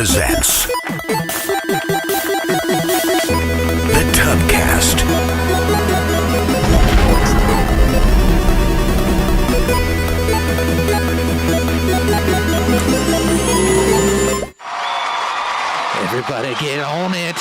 presents the Tubcast. Everybody get on it.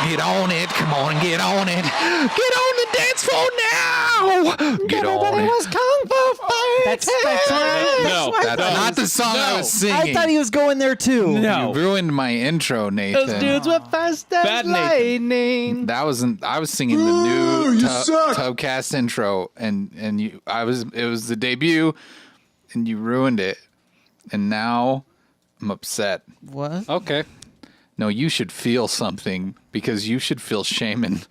Get on it. Come on and get on it. Get on the dance floor now. Get on it. was Kung Fu fighting. That's right. No, that's not the song I was singing. I thought he was going there too. You ruined my intro, Nathan. Those dudes were fast as lightning. That wasn't. I was singing the new Tubcast intro, and you. It was the debut, and you ruined it, and now I'm upset. What? Okay. No, you should feel something because you should feel shame and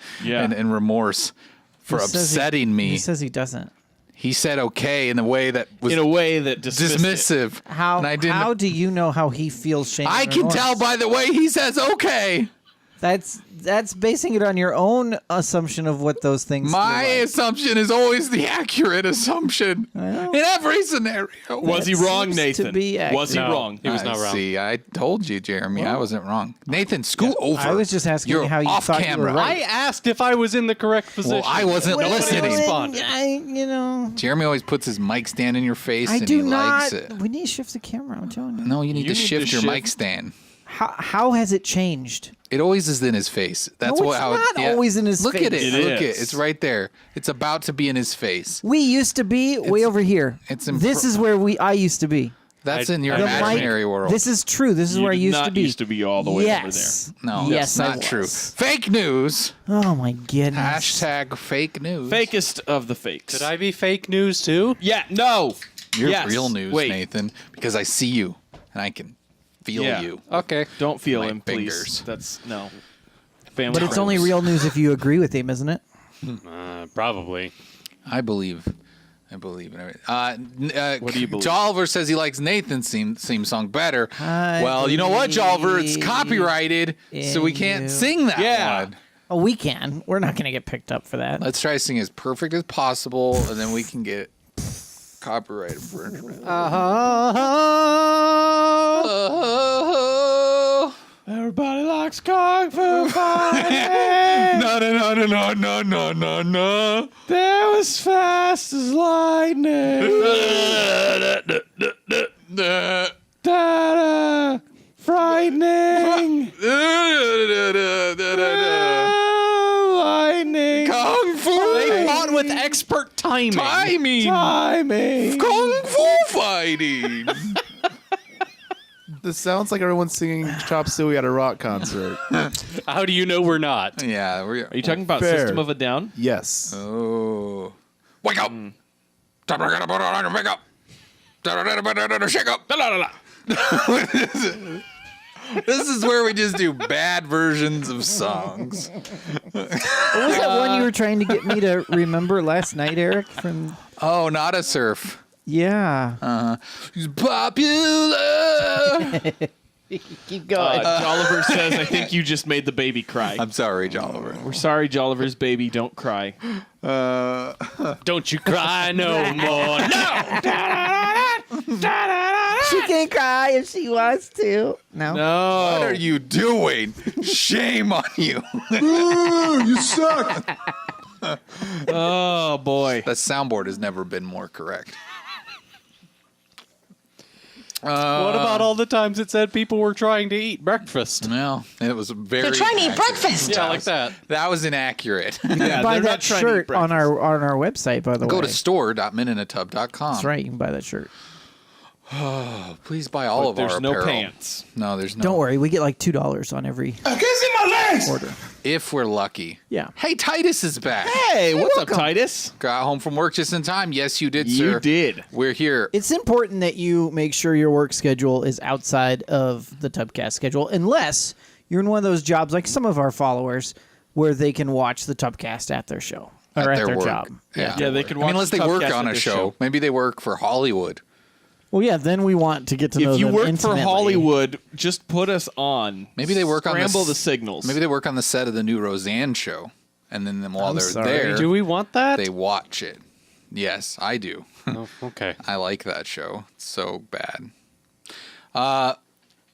remorse for upsetting me. He says he doesn't. He said okay in a way that was dismissive. How do you know how he feels shame? I and can remorse? tell by the way he says okay. That's basing it on your own assumption of what those things. My feel like. assumption is always the accurate assumption in every scenario. Was he wrong, seems to Nathan? be accurate. Was he wrong? He was not wrong. See, I told you, Jeremy, I wasn't wrong. Nathan, scoot over. I was just asking You're how you off thought camera. you were right. I asked if I was in the correct position. Well, I wasn't listening. responded. Jeremy always puts his mic stand in your face, I and do he not. likes it. We need to shift the camera. I'm telling you. No, you need to shift your shift- mic stand. How has it changed? It always is in his face. That's No, what. it's how not always in his Look face. at it. It Look at is. it. It's right there. It's about to be in his face. We used to be way over here. This is where I used to be. That's in your The imaginary world. This is true. This is where I used to be. Used to be all the way yes. no, yes, that's I not true. was. Fake news. Oh my goodness. Hashtag fake news. Fakest of the fakes. Could I be fake news too? Yeah. No. You're Yes. real news, Wait. Nathan, because I see you and I can feel Yeah. you. Okay. Don't feel My him, fingers. please. That's no. Family. But it's only real news if you agree with him, isn't it? Probably. I believe in it. What do you believe? Jolliver says he likes Nathan's theme song better. I Well, you know what, Jolliver? It's believe copyrighted, so we can't you. sing that one. Oh, we can. We're not going to get picked up for that. Let's try to sing as perfect as possible, and then we can get copyright infringement. Everybody likes Kung Fu fighting. No. There was fast as lightning. Da-da. Frightening. Lightning. Kung Fu. They fought with expert timing. Timing. Kung Fu fighting. This sounds like everyone's singing Chop Suey at a rock concert. How do you know we're not? Yeah, Are you talking about Fair. System of a Down? Yes. Oh. Wake up. Time to put on your makeup. Shake up. This is where we just do bad versions of songs. What was that one you were trying to get me to remember last night, Eric? From Oh, not a surf. yeah. He's popular. Keep going. Jolliver says, I think you just made the baby cry. I'm sorry, Jolliver. We're sorry, Jolliver's baby. Don't cry. Don't you cry no more. She can cry if she wants to. No. No. What are you doing? Shame on you. You suck. Oh, boy. The soundboard has never been more correct. What about all the times it said people were trying to eat breakfast? No, it was very. They're trying to eat breakfast. Yeah, like that. That was inaccurate. Yeah, buy they're that not trying to eat shirt on breakfast. our website, by the way. Go to store.mininatub.com. That's right. You can buy that shirt. Please buy all of There's our no apparel. pants. No, there's no. Don't worry. We get like $2 on every order. If we're lucky. Yeah. Hey, Titus is back. Hey, what's up, Titus? Got home from work just in time. Yes, you did, sir. You did. We're here. It's important that you make sure your work schedule is outside of the Tubcast schedule, unless you're in one of those jobs like some of our followers where they can watch the Tubcast at their show or at their work. job. Yeah, Yeah, they can I mean, watch unless they the work Tubcast on at a their show. Maybe they work for Hollywood. Well, yeah, then we want to get to know If you them work intimately. for Hollywood, just put us on. Maybe they work on Scramble this- the signals. Maybe they work on the set of the new Roseanne show. And then while I'm they're sorry. there, Do we want that? they watch it. Yes, I do. Oh, okay. I like that show. It's so bad.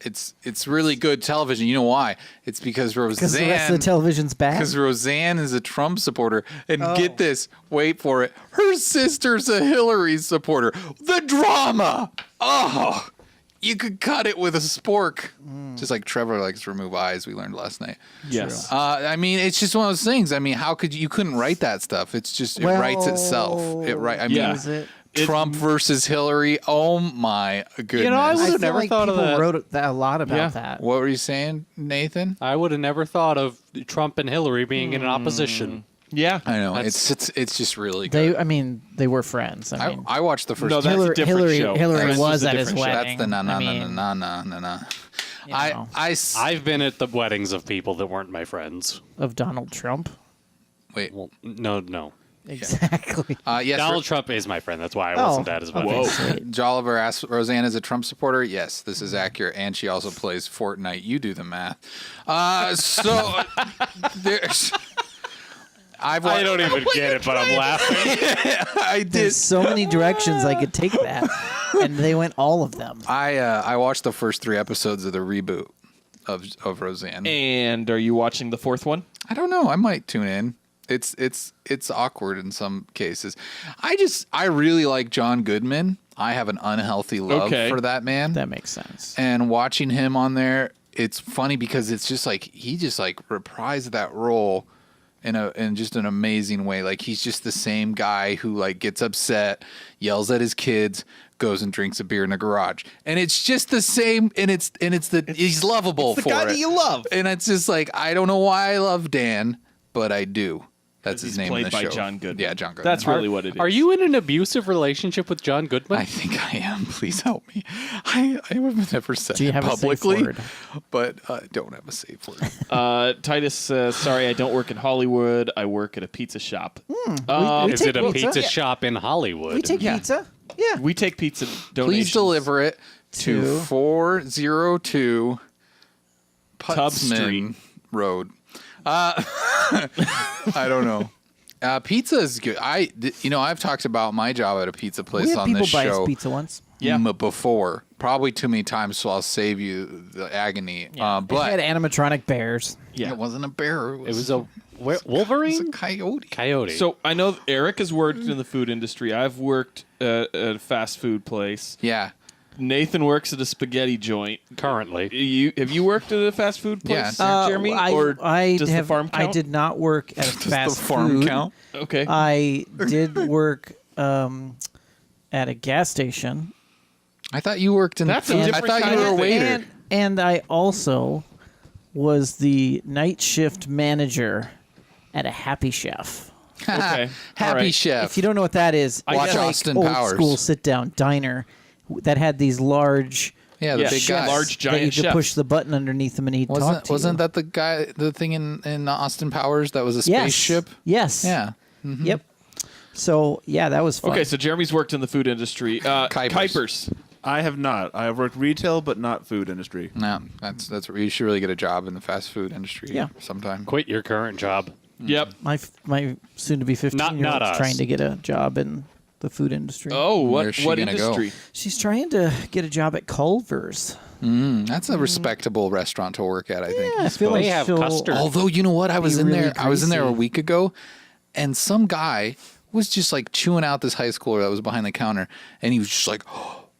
it's really good television. You know why? It's because Because the rest of Roseanne. the television's bad. Because Roseanne is a Trump supporter, and get this, wait for it, her sister's a Hillary supporter. The drama. Oh, you could cut it with a spork, just like Trevor likes to remove eyes. We learned last night. Yes. I mean, it's just one of those things. I mean, how could you couldn't write that stuff? It's just it writes itself. I mean, Yeah. Is it? Trump versus Hillary. Oh my goodness! You know, I I would feel have never like thought of people that. wrote a lot about Yeah. that. What were you saying, Nathan? I would have never thought of Trump and Hillary being in an opposition. Yeah. I know That's- it's just really good. They were friends. I mean, I watched the first. No, that's Hillary, a different Hillary, show. Hillary Friends was is a at his different show. wedding. That's the I mean, na. you know, I've been at the weddings of people that weren't my friends. of Donald Trump. wait. Well, no. Exactly. Yes, Donald Trump is my friend. That's why I wasn't at his wedding. Whoa. Jolliver asks, Roseanne is a Trump supporter? Yes, this is accurate. And she also plays Fortnite. You do the math. So there's. I don't even get it, but I'm laughing. I did. There's so many directions I could take that, and they went all of them. I watched the first 3 episodes of the reboot of Roseanne. And are you watching the 4th one? I don't know. I might tune in. It's awkward in some cases. I really like John Goodman. I have an unhealthy love for that man. That makes sense. And watching him on there, it's funny because it's just like he just like reprised that role in just an amazing way. Like he's just the same guy who like gets upset, yells at his kids, goes and drinks a beer in the garage, and it's just the same. And he's lovable the for guy it. that you love. And it's just like I don't know why I love Dan, but I do. That's his He's name in played the by show. John Goodman. Yeah, John Goodman. That's really what it is. Are you in an abusive relationship with John Goodman? I think I am. Please help me. I have never said Do you it have a safe publicly, word? but I don't have a safe word. Titus says, sorry, I don't work in Hollywood. I work at a pizza shop. We is take it a pizza Yeah. shop in Hollywood? We take Yeah. pizza. Yeah. We take pizza donations. Please deliver it to To- 402 Tub Street. Putzman Road. I don't know. Pizza is good. I've talked about my job at a pizza place We had on people this buy us show pizza once. Yeah. before. Probably too many times, so I'll save you the agony. They had But animatronic bears. Yeah. it wasn't a bear. It was a It was Wolverine? a coyote. Coyote. So I know Eric has worked in the food industry. I've worked at a fast food place. Yeah. Nathan works at a spaghetti joint. currently. Have you worked at a fast food place, Yeah. Jeremy? I, or I does have, the farm count? I did not work at a Does fast the farm food. count? Okay. I did work at a gas station. I thought you worked in. That's a I different thought kind you were a of thing. waiter. And I also was the night shift manager at a Happy Chef. Okay. Happy All right. Chef. If you don't know what that is, I it's guess- like Austin old Powers. school sit-down diner that had these large yeah, the Yeah, big chefs. guy. Large that giant you could chef. push the button underneath them and he'd talk to Wasn't you. that the guy? The thing in Austin Powers that was a Yes. spaceship? Yes. Yeah. Yep. So yeah, that was fun. Okay, so Jeremy's worked in the food industry. Kuipers. I have not. I have worked retail, but not food industry. No, that's you should really get a job in the fast food industry. Yeah. Sometime. Quit your current job. Yep. my soon-to-be 15-year-old Not is us. trying to get a job in the food industry. Oh, Where's what she what gonna go? industry? She's trying to get a job at Culver's. That's a respectable restaurant to work at. I think. Yeah, I feel like They have she'll- custard. Although you know what, I was in really there. I was in there a greasy. week ago, and some guy was just like chewing out this high schooler that was behind the counter, and he was just like,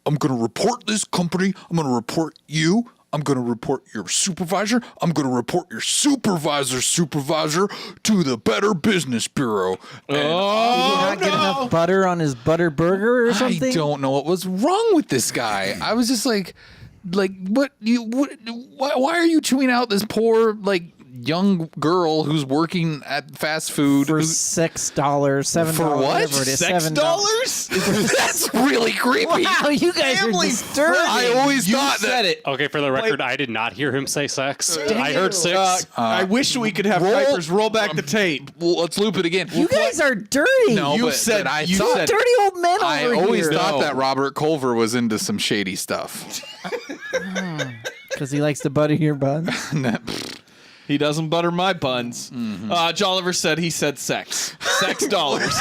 "I'm going to report this company. I'm going to report you. I'm going to report your supervisor. I'm going to report your supervisor to the Better Business Bureau." And Did he not get enough butter on his butter burger or something? I don't know what was wrong with this guy. I was just like, why are you chewing out this poor young girl who's working at fast food For who's- $6, $7, For what? whatever it is. $7. That's really creepy. Wow, you guys are disturbing. I always You thought said that. it. Okay, for the record, I did not hear him say sex. I heard six. I wish we could have roll- Kuipers roll back the tape. Well, let's loop it again. You guys are dirty. No, You but said- I you thought said- dirty old men over I always here. thought No. that Robert Culver was into some shady stuff. Because he likes to butter your buns. He doesn't butter my buns. Jolliver said he said sex. Sex dollars.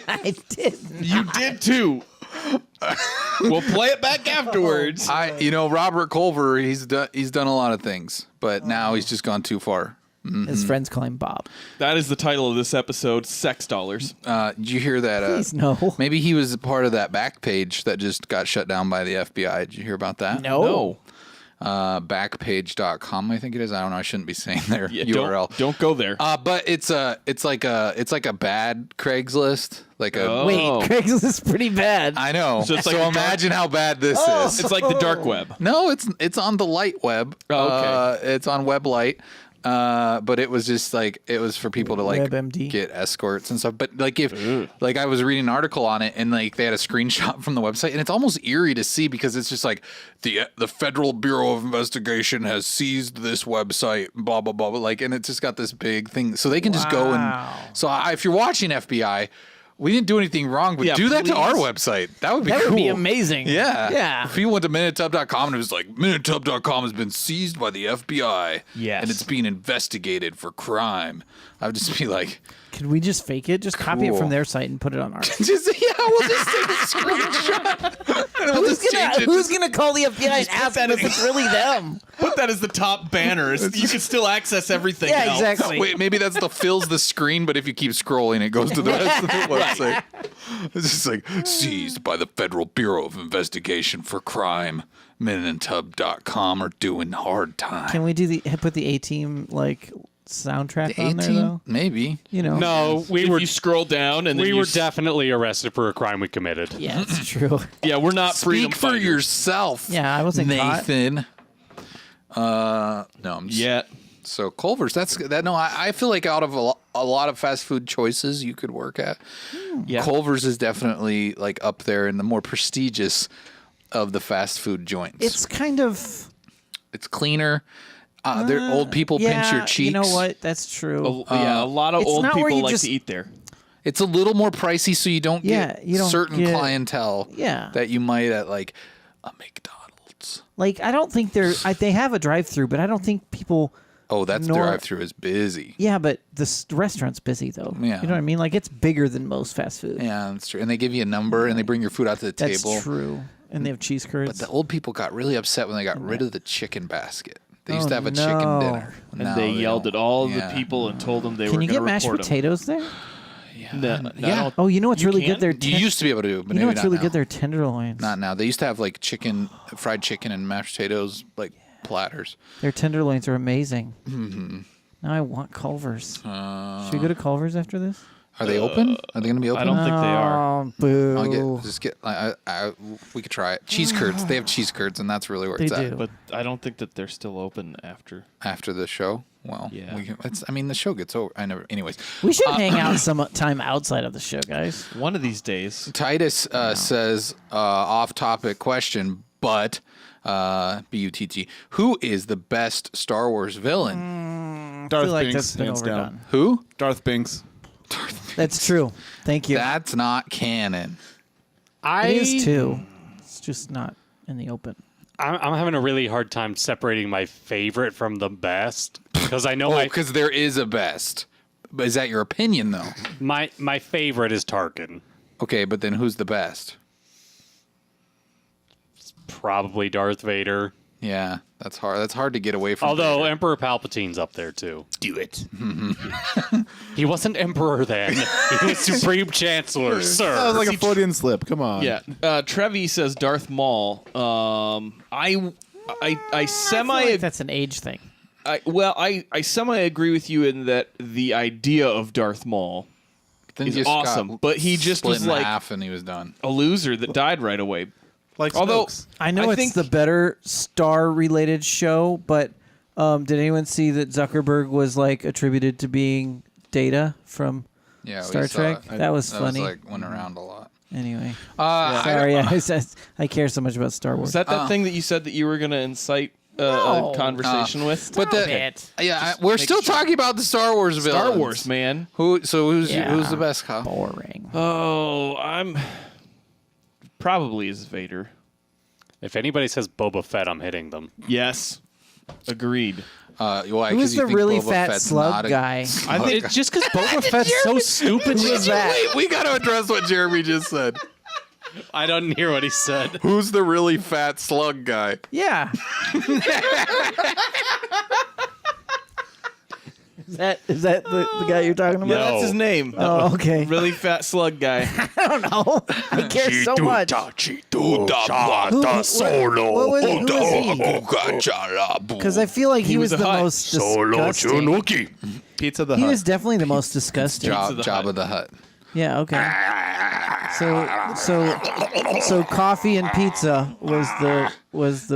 I didn't. You did too. We'll play it back afterwards. Robert Culver, he's done a lot of things, but now he's just gone too far. His friends call him Bob. That is the title of this episode, Sex Dollars. Did you hear that? Please, no. Maybe he was a part of that back page that just got shut down by the FBI. Did you hear about that? No. Backpage.com, I think it is. I don't know. I shouldn't be saying their URL. Don't go there. But it's like a bad Craigslist. Like a Wait, Craigslist is pretty bad. I know. So it's like so a imagine how bad this is. It's like the dark web. No, it's on the light web. Oh, okay. It's on Web Light. But it was just like it was for people to like WebMD? get escorts and stuff. But like like I was reading an article on it and like they had a screenshot from the website and it's almost eerie to see because it's just like the Federal Bureau of Investigation has seized this website, blah blah blah. Like and it's just got this big thing, so they can just go and so if you're watching FBI. We didn't do anything wrong, but do that to our website. That would be cool. That would be amazing. Yeah. Yeah. If you went to MinuteTub.com and it was like, MinuteTub.com has been seized by the FBI. Yes. And it's being investigated for crime. I would just be like, Could we just fake it? Just copy it Cool. from their site and put it on ours. we'll just take a screenshot. And we'll just change it. Who's gonna call the FBI and ask them if it's really them? Put that as the top banner. You can still access everything Yeah, else. exactly. Wait, maybe that's fills the screen, but if you keep scrolling, it goes to the rest of the website. It's just like, seized by the Federal Bureau of Investigation for crime. MinuteTub.com are doing hard time. Can we put the A-Team like soundtrack The on there 18? though? Maybe. You know. No, If you scroll down and then we were definitely arrested for a crime we committed. Yeah, it's true. yeah, we're not freedom Speak for fighters. yourself. Yeah, I wasn't caught. Nathan. No, I'm just, yet. So Culver's. No. I feel like out of a lot of fast food choices you could work at, Yeah. Culver's is definitely like up there in the more prestigious of the fast food joints. It's kind of It's cleaner. They're old people pinch your cheeks. You know what? That's true. A lot of it's old not where people you like just- to eat there. It's a little more pricey, so you don't get you don't certain get- clientele Yeah. that you might at like a McDonald's. Like I don't think they have a drive-through, but I don't think people. Oh, that's Nor- drive-through is busy. Yeah, but the restaurant's busy though. Yeah. You know what I mean? Like it's bigger than most fast food. Yeah, that's true. And they give you a number, and they bring your food out to the That's table. true. And they have cheese curds. But the old people got really upset when they got rid of the chicken basket. They used Oh, to have a no. chicken dinner. And Now they yelled don't. at all Yeah. the people and told them they Can were you going get to mashed report them. potatoes there? Yeah. Oh, you know what's You really can? good there? You used to be able to, but You know maybe what's not really now. good there? Tenderloins. Not now. They used to have like fried chicken and mashed potatoes, like platters. Their tenderloins are amazing. Mm-hmm. Now I want Culver's. Should we go to Culver's after this? Are they open? Are they going to be open? I don't think they are. Oh, boo. We could try it. Cheese curds. They have cheese curds, and that's really where They it's do. at. But I don't think that they're still open after. After the show, well, Yeah. the show gets over. Anyways, We should hang out some time outside of the show, guys. One of these days. Titus says, off-topic question, but B-U-T-T, who is the best Star Wars villain? I Darth feel like Binks, that's been hands overdone. down. Who? Darth Binks. That's true. Thank you. That's not canon. It is too. It's just not in the open. I'm having a really hard time separating my favorite from the best because I know Because there is a best. But is that your opinion, though? my favorite is Tarkin. Okay, but then who's the best? Probably Darth Vader. Yeah, that's hard. That's hard to get away from. Although Vader. Emperor Palpatine's up there too. Do it. He wasn't Emperor then. He was Supreme Chancellor, sir. That was like a Freudian slip. Come on. Yeah. Trevi says Darth Maul. I semi I feel like that's an age thing. I semi agree with you in that the idea of Darth Maul Then is just got awesome, but he just split was in like half and he was done. a loser that died right away. Like Although Snokes. I know it's think the better Star-related show, but did anyone see that Zuckerberg was like attributed to being Data from Yeah, we Star saw Trek? it. That was funny. Went around a lot. Anyway, I sorry, I care so much about Star Wars. was that thing that you said that you were going to incite No. a conversation with? But we're still talking about the Star Wars villains. Star Wars, man. Who's Yeah. the best, Kyle? Boring. Oh, I'm probably is Vader. If anybody says Boba Fett, I'm hitting them. Yes, agreed. Why? Who 'Cause was you the think really Boba fat Fett's slug not a- guy? I think it's just because Boba Fett's so stupid. Who was that? Wait, we got to address what Jeremy just said. I didn't hear what he said. Who's the really fat slug guy? Yeah. Is that the guy you're talking about? Yeah, that's his name. Oh, okay. Really fat slug guy. I don't know. I care so much. Who was he? Because I feel like he was was the a hut. most disgusting. Pizza the He Hut. was definitely the most disgusting. Jabba the Hutt. Yeah. Okay. So coffee and pizza was the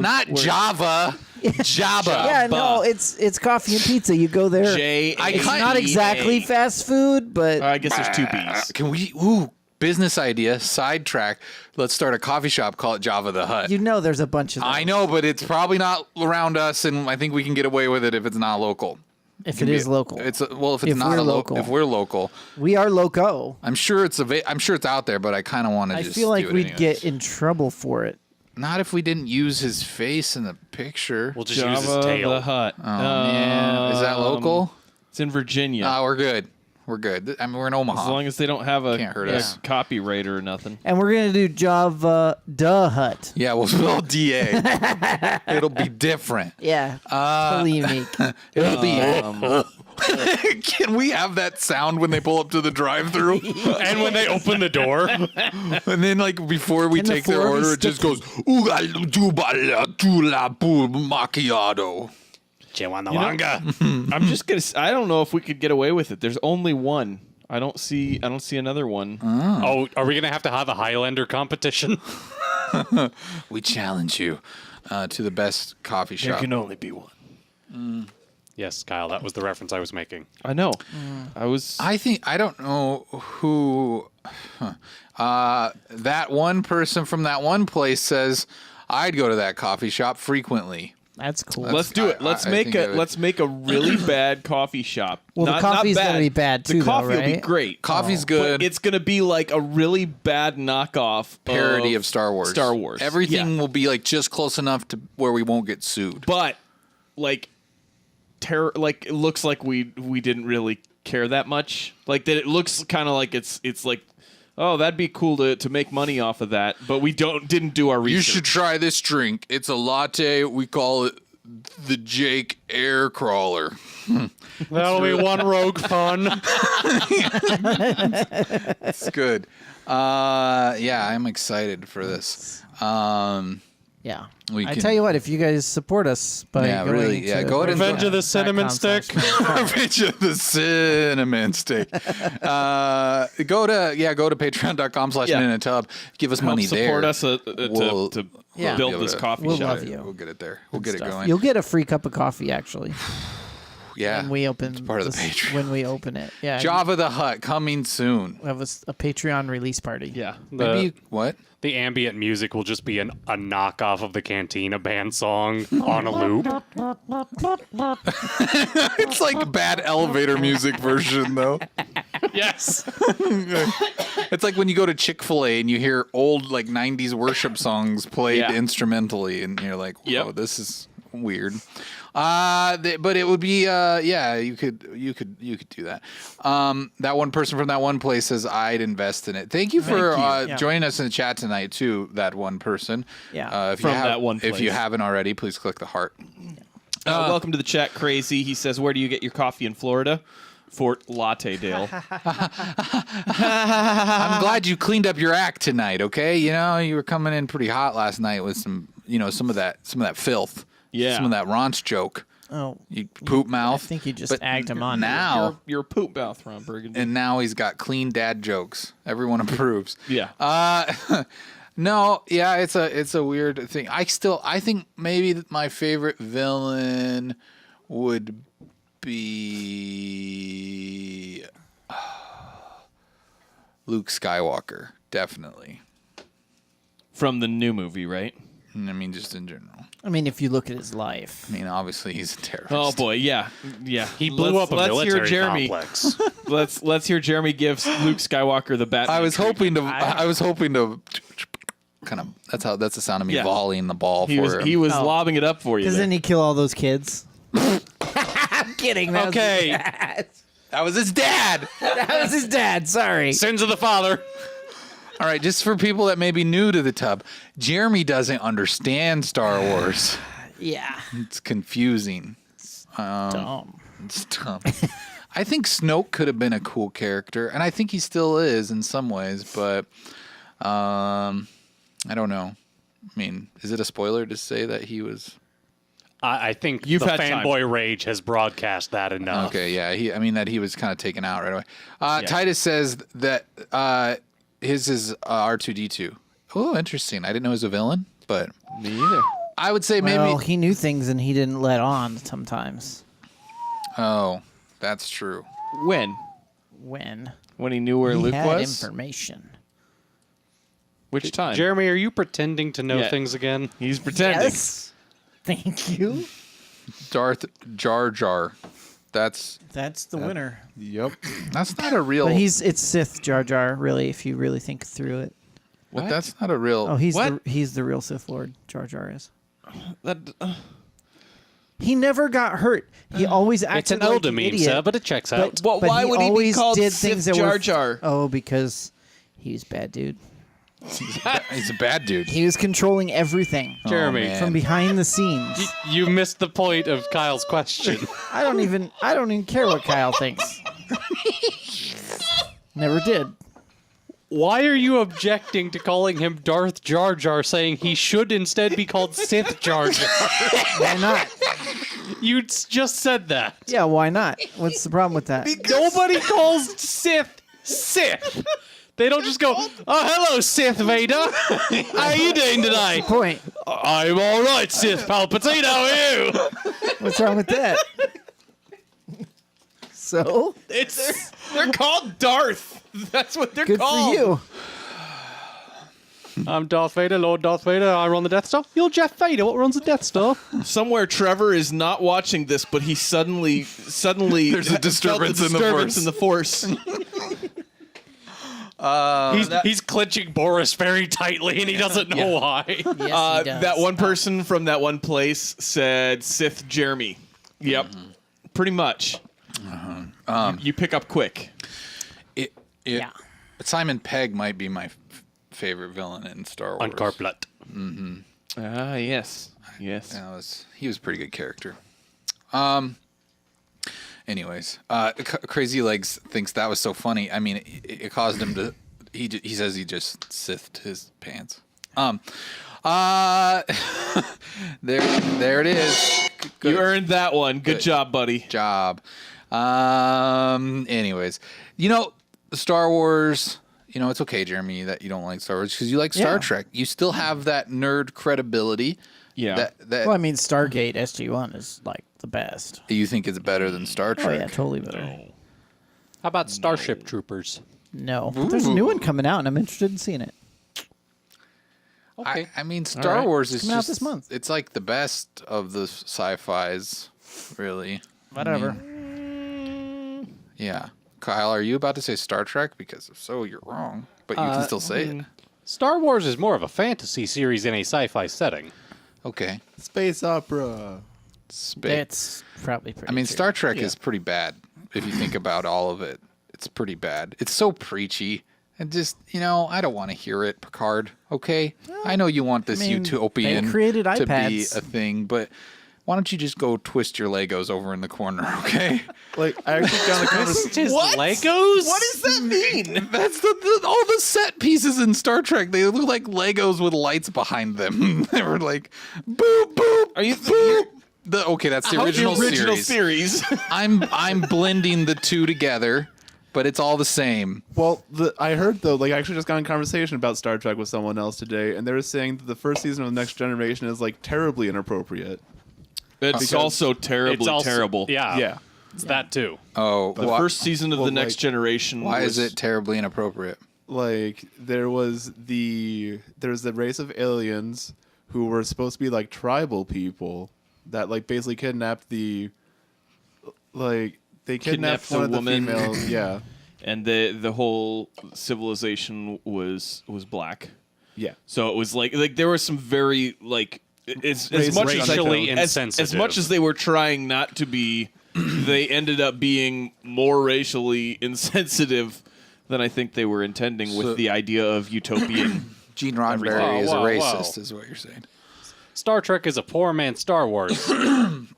Not word. Java. Jabba. Yeah, no, it's coffee and pizza. You go there. It's not exactly fast food, but I guess there's two B's. Can we? Ooh, business idea. Sidetrack. Let's start a coffee shop. Call it Java the Hutt. you know there's a bunch of those. I know, but it's probably not around us, and I think we can get away with it if it's not local. If it is local. If it's If not we're a local. if we're local, We are loco. I'm sure it's out there, but I kind of want to I just. feel like do it we'd anyways. get in trouble for it. Not if we didn't use his face in the picture. We'll just use his Java tail. the Hutt. Oh man, is that local? It's in Virginia. Oh, we're good. We're good. I mean, we're in Omaha. As long as they don't have Can't hurt a us. copyright or nothing. And we're gonna do Java the Hut. Yeah, we'll spell DA. It'll be different. Yeah. totally unique. It'll be. Can we have that sound when they pull up to the drive-through? And when they open the door, And then, like, before we Can the take their floor be order, it just goes, "Ooga juba tula boo macchiato." I'm just gonna. I don't know if we could get away with it. There's only one. I don't see another one. oh, are we gonna have a Highlander competition? We challenge you to the best coffee shop. only be one. Yes, Kyle, that was the reference I was making. I know. I was. I don't know who. That one person from that one place says I'd go to that coffee shop frequently. That's cool. Let's do it. Let's I make think a I would- let's make a really bad coffee shop. Well, the not coffee's bad. gonna be bad too, The coffee though, will be right? great. Coffee's But good. it's gonna be like a really bad knockoff Parody of Star Wars. Star Wars. Everything Yeah. will be like just close enough to where we won't get sued. But like it looks like we didn't really care that much. Like that it looks kind of like it's like, oh, that'd be cool to make money off of that, but we didn't do our research. You should try this drink. It's a latte. We call it the Jake Air Crawler. That'll be one rogue fun. It's good. Yeah, I'm excited for this. Yeah. We I can- tell you what, if you guys support us by Yeah, going really, to yeah, go ahead and- Revenge of the Cinnamon Stick. Revenge of the Cinnamon Stick. Go to patreon.com/minutub. Give us money support there. us We'll- to Yeah. build Be this able to- coffee We'll shop. love you. We'll get it there. We'll get it stuff. going. You'll get a free cup of coffee actually Yeah. when we open part of the this- Patreon. when we open it. Yeah. Java the Hutt coming soon. We have a Patreon release party. Yeah. Maybe what? The ambient music will just be a knockoff of the Cantina Band song on a loop. It's like bad elevator music version though. Yes. It's like when you go to Chick-fil-A and you hear old like 90s worship songs played Yeah. instrumentally and you're like, whoa, Yep. this is weird. But it would be you could do that. That one person from that one place says I'd invest in it. Thank you for Thank you. Yeah. joining us in the chat tonight too, that one person. Yeah. If From you have, that one If you place. haven't already, please click the heart. Welcome to the chat, Crazy. He says, where do you get your coffee in Florida? Fort Lauderdale. I'm glad you cleaned up your act tonight, okay? You know, you were coming in pretty hot last night with some of that filth. Yeah. Some of that raunch joke. Oh, You poop mouth. I think you just But agged him on. now. You're a poop mouth, Ron Burgundy. And now he's got clean dad jokes. Everyone approves. Yeah. No, yeah, it's a weird thing. I think maybe my favorite villain would be Luke Skywalker, definitely. From the new movie, right? I mean, just in general. I mean, if you look at his life. I mean, obviously he's a terrorist. Oh boy, yeah. He blew up a let's military hear Jeremy. complex. Let's hear Jeremy gives Luke Skywalker the Batman. I was hoping to kind of. That's the sound of me Yeah. volleying the ball He for was him. he was lobbing it up for you. Because there. then he kill all those kids. I'm kidding. That Okay. Was his dad. That was his dad. That was his dad. Sorry. Sins of the father. All right, just for people that may be new to the tub, Jeremy doesn't understand Star Wars. Yeah. It's confusing. Dumb. It's dumb. I think Snoke could have been a cool character, and I think he still is in some ways, but I don't know. I mean, is it a spoiler to say that he was... I think You've the had time. fanboy rage has broadcast that enough. Okay, yeah. That he was kind of taken out right away. Titus says that his is R2-D2. Oh, interesting. I didn't know he was a villain, but Me either. I would say maybe... Well, he knew things and he didn't let on sometimes. Oh, that's true. When When he knew where he Luke had was. information. Which time? Jeremy, are you pretending to know Yeah. things again? He's pretending. Yes. Thank you. Darth Jar Jar. That's The winner. Yep. not a real... But it's Sith Jar Jar, really, if you really think through it. But What? that's not a real... Oh, he's What? the real Sith Lord. Jar Jar is. That, He never got hurt. He always acted It's an like older an meme, idiot. sir, but it checks out. Well, but why he would he be always called did Sith things that Jar were Jar? Oh, because he was a bad dude. He's a bad dude. He was controlling everything Jeremy, man. from behind the scenes. you missed the point of Kyle's question. I don't even care what Kyle thinks. Never did. Why are you objecting to calling him Darth Jar Jar, saying he should instead be called Sith Jar Jar? Why not? You just said that. Yeah, why not? What's the problem with that? Nobody calls Sith Sith. They don't just go, oh, hello, Sith Vader. How are you doing today? Point. I'm all right, Sith Palpatine. How are you? What's wrong with that? So They're called Darth. That's what they're good called. for you. I'm Darth Vader, Lord Darth Vader. I run the Death Star. You're Jeff Vader. What runs the Death Star? Somewhere Trevor is not watching this, but he suddenly There's a disturbance in the Force. He's clenching Boris very tightly, and he doesn't know why. Yes, he does. That one person from that one place said Sith Jeremy. Yep, pretty much. You pick up quick. Yeah. Simon Pegg might be my favorite villain in Star Wars. Uncarplet. Yes. He was a pretty good character. Anyways, Crazy Legs thinks that was so funny. I mean, it caused him to. He says he just sithed his pants. There it is. Good You earned that one. Good job, buddy. job. Anyways, Star Wars. It's okay, Jeremy, that you don't like Star Wars because you like Star Yeah. Trek. You still have that nerd credibility. Yeah. That Well, I mean, Stargate SG-1 is like the best. you think is better than Star Oh Trek. yeah, totally better. How about Starship Troopers? No, but there's a new one coming out, and I'm interested in seeing it. Okay. I mean, Star right. Wars is Coming out just this month. It's like the best of the sci-fis, really. Whatever. Yeah. Kyle, are you about to say Star Trek? Because if so, you're wrong. But you can still say it. Star Wars is more of a fantasy series in a sci-fi setting. Okay. Space opera. It's probably pretty. I mean, true. Star Trek is pretty bad if you think about all of it. It's pretty bad. It's so preachy. And just, I don't want to hear it, Picard. Okay? I know you want this utopian they created to be iPads. a thing, but why don't you just go twist your Legos over in the corner, okay? Like, I actually found a conversation. His What? Legos? What does that mean? That's all the set pieces in Star Trek. They look like Legos with lights behind them. They were like, boop, boop, Are you boop. Okay, that's the original, series? I'm blending the two together, but it's all the same. Well, I heard though, I actually just got in conversation about Star Trek with someone else today, and they were saying that the first season of the Next Generation is terribly inappropriate. It's also terribly terrible. Yeah. Yeah. It's that too. Oh, The first season of the Next Generation. why was, is it terribly inappropriate? There was the race of aliens who were supposed to be tribal people that basically kidnapped they kidnapped Kidnapped one the of the woman. females. Yeah. And the whole civilization was black. Yeah. So it was there was some very as much as Racially as insensitive. much as they were trying not to be, they ended up being more racially insensitive than I think they were intending So- with the idea of utopian. Gene Roddenberry is a Whoa, whoa, racist, whoa. is what you're saying. Star Trek is a poor man's Star Wars.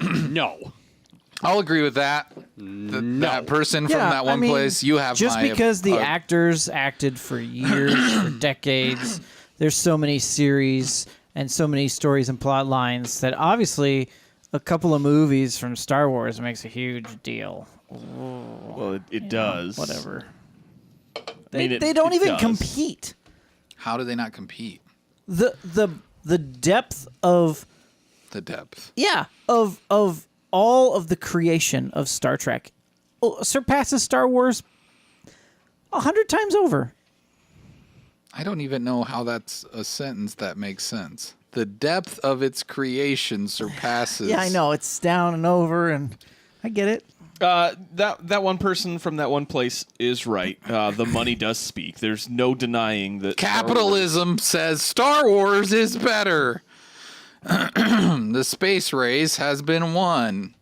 No. I'll agree with that. That person from Yeah, that one I mean, place, you have just my, because the actors acted for years, for decades. There's so many series and so many stories and plot lines that obviously a couple of movies from Star Wars makes a huge deal. Well, it does. Whatever. mean, They don't it even does. compete. How do they not compete? The depth of The depth. of all of the creation of Star Trek surpasses Star Wars 100 times over. I don't even know how that's a sentence that makes sense. The depth of its creation surpasses. Yeah, I know it's down and over, and I get it. That one person from that one place is right. The money does speak. There's no denying that Star Wars- Capitalism says Star Wars is better. The space race has been won.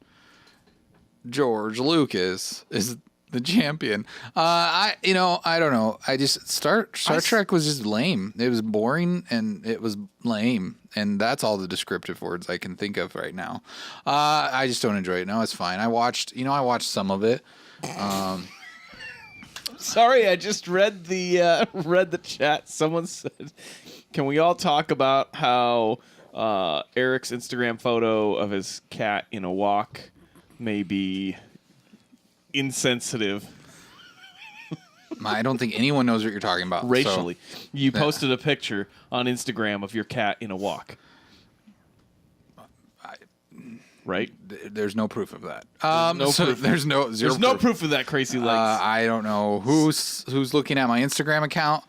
George Lucas is the champion. I don't know. I just Star Trek was just lame. It was boring and it was lame, and that's all the descriptive words I can think of right now. I just don't enjoy it. No, it's fine. I watched some of it. Sorry, I just read the chat. Someone said, "Can we all talk about how Eric's Instagram photo of his cat in a walk may be insensitive I don't think anyone knows what you're talking about. so- racially?" You posted a picture on Instagram of your cat in a walk. Right? There's no proof of that. no proof. There's no zero. There's no proof of that crazy legs. I don't know who's looking at my Instagram account.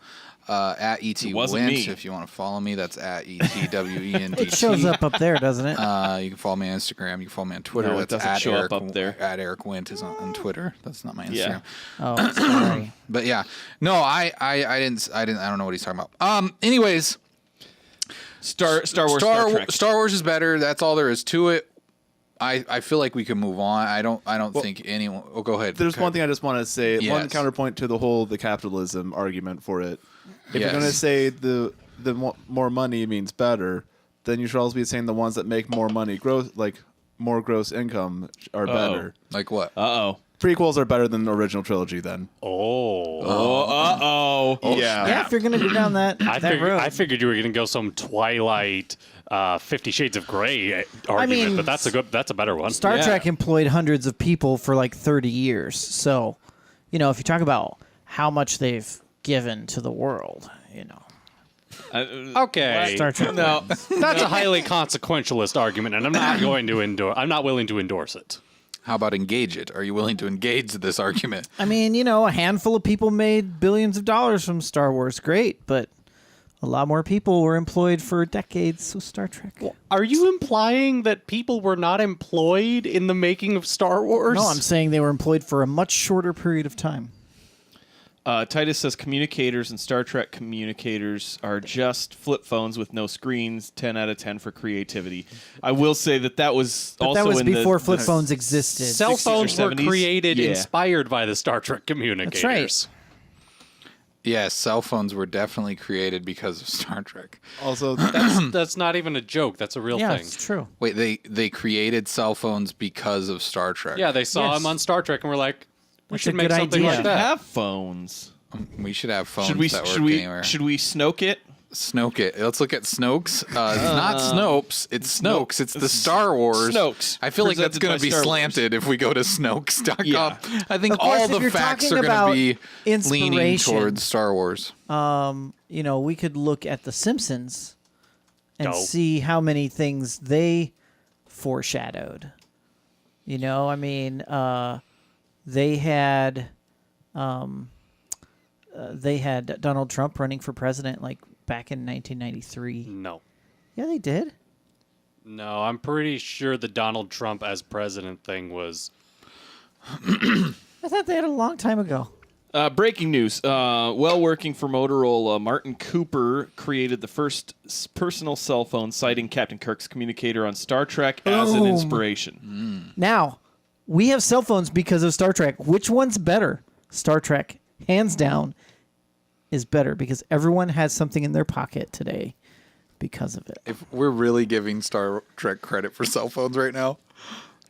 At ET wasn't Went. me. If you want to follow me, that's at ETWENT. It shows up there, doesn't it? You can follow me on Instagram. You can follow me on Twitter. No, it that's doesn't at show Eric, up there. At Eric Went is on Twitter. That's not my Instagram. Yeah. Oh, sorry. But yeah, no, I don't know what he's talking about. Anyways, Star Wars, Star Trek. Star Wars is better. That's all there is to it. I feel like we can move on. I don't think anyone. Oh, go ahead. There's Go one ahead. thing I just want to say. One Yes. counterpoint to the capitalism argument for it. If Yes. you're going to say the more money means better, then you should also be saying the ones that make more money, more gross income, are better. Like what? Uh-oh. Prequels are better than the original trilogy. Then. Uh-oh. Yeah. Yeah, if you're gonna go down that road. I figured you were going to go some Twilight, 50 Shades of Grey argument, mean, but that's a better one. Star Yeah. Trek employed hundreds of people for like 30 years. So, if you talk about how much they've given to the world, Okay. Star Trek. No. That's a highly consequentialist argument, and I'm not willing to endorse it. How about engage it? Are you willing to engage this argument? I mean, a handful of people made billions of dollars from Star Wars. Great, but a lot more people were employed for decades with Star Trek. Are you implying that people were not employed in the making of Star Wars? No, I'm saying they were employed for a much shorter period of time. Titus says communicators and Star Trek communicators are just flip phones with no screens. 10 out of 10 for creativity. I will say that was But also that was in before the flip phones existed. Cell 60s or phones were 70s? created Yeah. inspired by the Star Trek communicators. That's right. Yes, cell phones were definitely created because of Star Trek. Also, That's not even a joke. That's a real Yeah, thing. it's true. Wait, they created cell phones because of Star Trek. Yeah, they saw Yes. him on Star Trek and were like, we That's should a make good something idea. like should that. have phones. We should have phones Should we that work should we anywhere. should we Snoke it? Snoke it. Let's look at Snokes. It's not Snopes. It's Snokes. It's the Star Wars. Snokes, I feel like that's presented going by to be Star Wars. slanted if we go to Snokes.com. Yeah. I think Of course, all if the you're facts talking are going about to be leaning inspiration, towards Star Wars. we could look at The Simpsons and No. see how many things they foreshadowed. They had Donald Trump running for president like back in 1993. No. Yeah, they did. No, I'm pretty sure the Donald Trump as president thing was... I thought they had a long time ago. Breaking news. While working for Motorola, Martin Cooper created the first personal cell phone, citing Captain Kirk's communicator on Star Trek as an Boom. inspiration. Now, we have cell phones because of Star Trek. Which one's better? Star Trek, hands down, is better because everyone has something in their pocket today because of it. If we're really giving Star Trek credit for cell phones right now,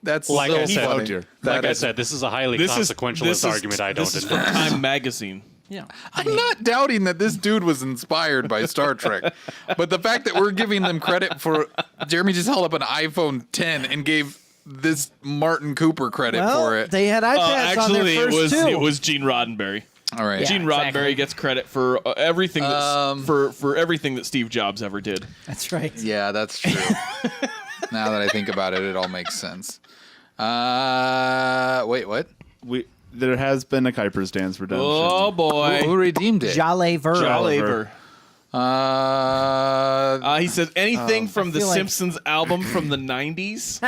that's Like so I said, funny. like I is- said, this is a highly consequentialist argument I don't This is from endorse. Time Magazine. Yeah. I'm not doubting that this dude was inspired by Star Trek, but the fact that we're giving them credit for Jeremy just held up an iPhone 10 and gave this Martin Cooper credit for it. They had iPads on Actually, there first too. it was Gene Roddenberry. All right. Yeah. Gene exactly. Roddenberry gets credit for everything that's, for everything that Steve Jobs ever did. That's right. Yeah, that's true. Now that I think about it, it all makes sense. Wait, what? There has been a Kuiper's Dance redemption. Oh boy, Who redeemed it? Jalever. Jalaver. He said anything from the feel like- Simpsons album from the 90s.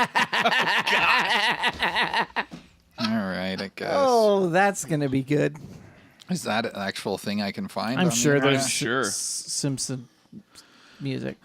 All right, I guess. Oh, that's gonna be good. Is that an actual thing I can find? I'm on sure the there's internet? Sure. Simpson music.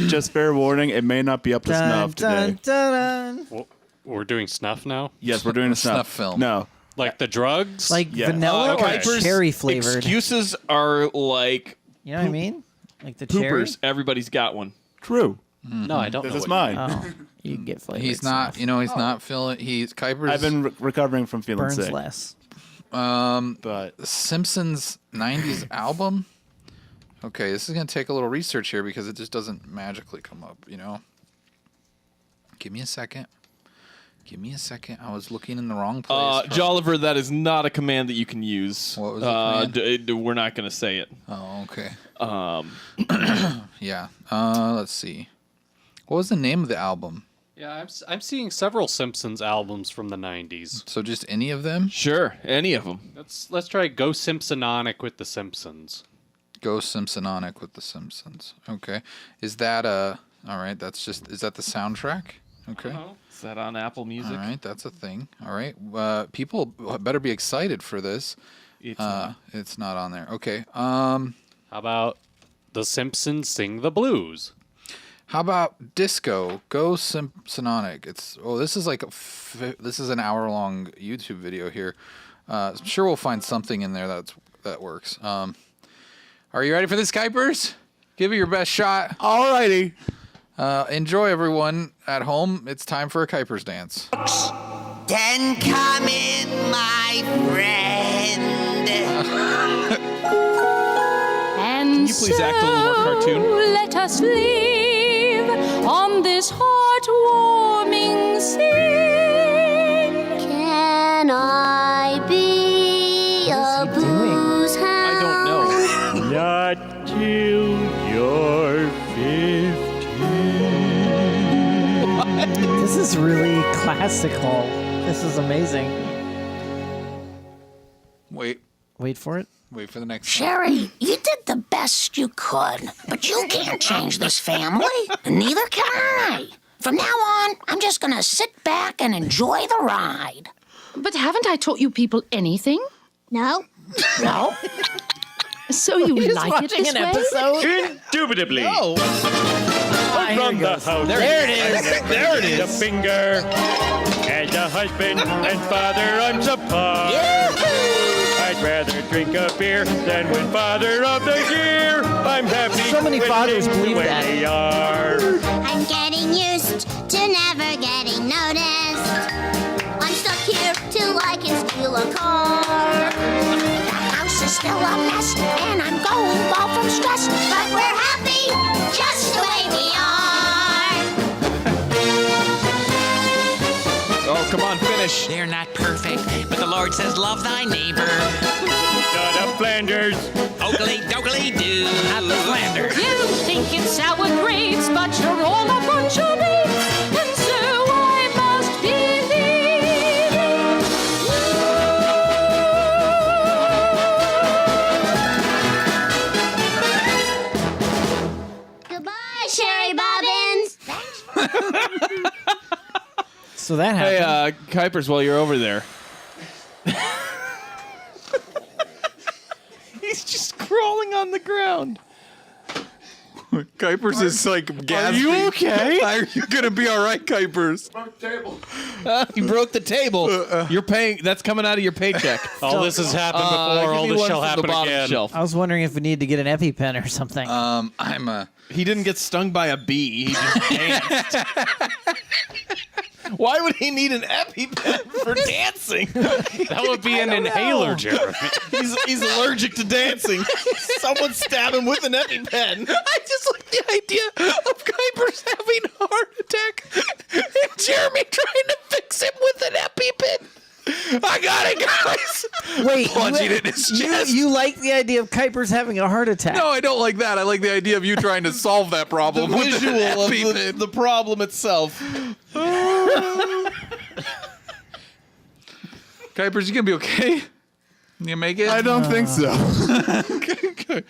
Just fair warning, it may not be up to Dun, snuff today. dun, dun, dun. Well, we're doing snuff now? Yes, we're doing a Snuff snuff film. No. Like the drugs? Like Yeah. vanilla or Kuiper's cherry flavored. Excuses are like You know what I mean? Like the cherry. poopers. Everybody's got one. True. No, I don't know. This is what you mine. Oh, you can get flavored. He's not. stuff. You know, he's not feeling. He's Kuiper's. I've been recovering from feeling burns sick. less. But Simpsons '90s album. Okay, this is gonna take a little research here because it just doesn't magically come up. You know. Give me a second. Give me a second. I was looking in the wrong place. Jolliver, that is not a command that you can use. What was the command? We're not going to say it. Oh, okay. Yeah. Let's see. What was the name of the album? Yeah, I'm seeing several Simpsons albums from the 90s. So just any of them? Sure, any of them. Let's try Go Simpsononic with the Simpsons. Go Simpsononic with the Simpsons. Okay. Is that all right, that's just is that the soundtrack? Okay. Is that on Apple Music? All right, that's a thing. All right. People better be excited for this. It's It's not on there. Okay. How How about The Simpsons Sing the Blues? about Disco? Go Simpsononic. This is like this is an hour-long YouTube video here. I'm sure we'll find something in there that works. Are you ready for this, Kuipers? Give it your best shot. alrighty. Enjoy, everyone at home. It's time for a Kuiper's dance. Then come in, my friend. And Can you please act a little more cartoon? Let us live on this heartwarming scene. Can I be a he doing? booze hound? I don't know. Not till you're 15. This is really classical. This is amazing. Wait Wait for it. for the next. Sherry, you did the best you could, but you can't change this family, and neither can I. From now on, I'm just gonna sit back and enjoy the ride. But haven't I taught you people anything? No? No? So you like it this way? Indubitably. Oh, From the house. there it is. There it The is. finger. As a husband and father, I'm supposed. I'd rather drink a beer than win Father of the Year. I'm happy. So many with fathers things believe the way that. they are. I'm getting used to never getting noticed. I'm stuck here till I can steal a car. The house is still a mess, and I'm going bald from stress, but we're happy just the way we are. Oh, come on, finish. They're not perfect, but the Lord says, love thy neighbor. Got a Flanders. Oakley dokley doo. At the Flanders. You think it's sour grapes, but you're all a bunch of apes, and so I must believe Goodbye, Sherry Bobbins. So that Hey, happened. Kuipers, while you're over there. He's just crawling on the ground. Kuipers is like gasping. you okay? Are you gonna be all right, Kuipers? You broke the table. You're paying. That's coming out of your paycheck. All this has happened before. All this shall happen again. I was wondering if we need to get an EpiPen or something. He didn't get stung by a bee. He just danced. Why would he need an EpiPen for dancing? That would be an inhaler, Jeremy. He's allergic to dancing. Someone stab him with an EpiPen. I just like the idea of Kuipers having a heart attack and Jeremy trying to fix him with an EpiPen. I got it, guys. Wait, Plunging it in his chest. you like the idea of Kuipers having a heart attack? No, I don't like that. I like the idea of you trying to solve that problem The with visual an of EpiPen. the problem itself. Kuipers, you gonna be okay? You make it? I don't think so. Okay.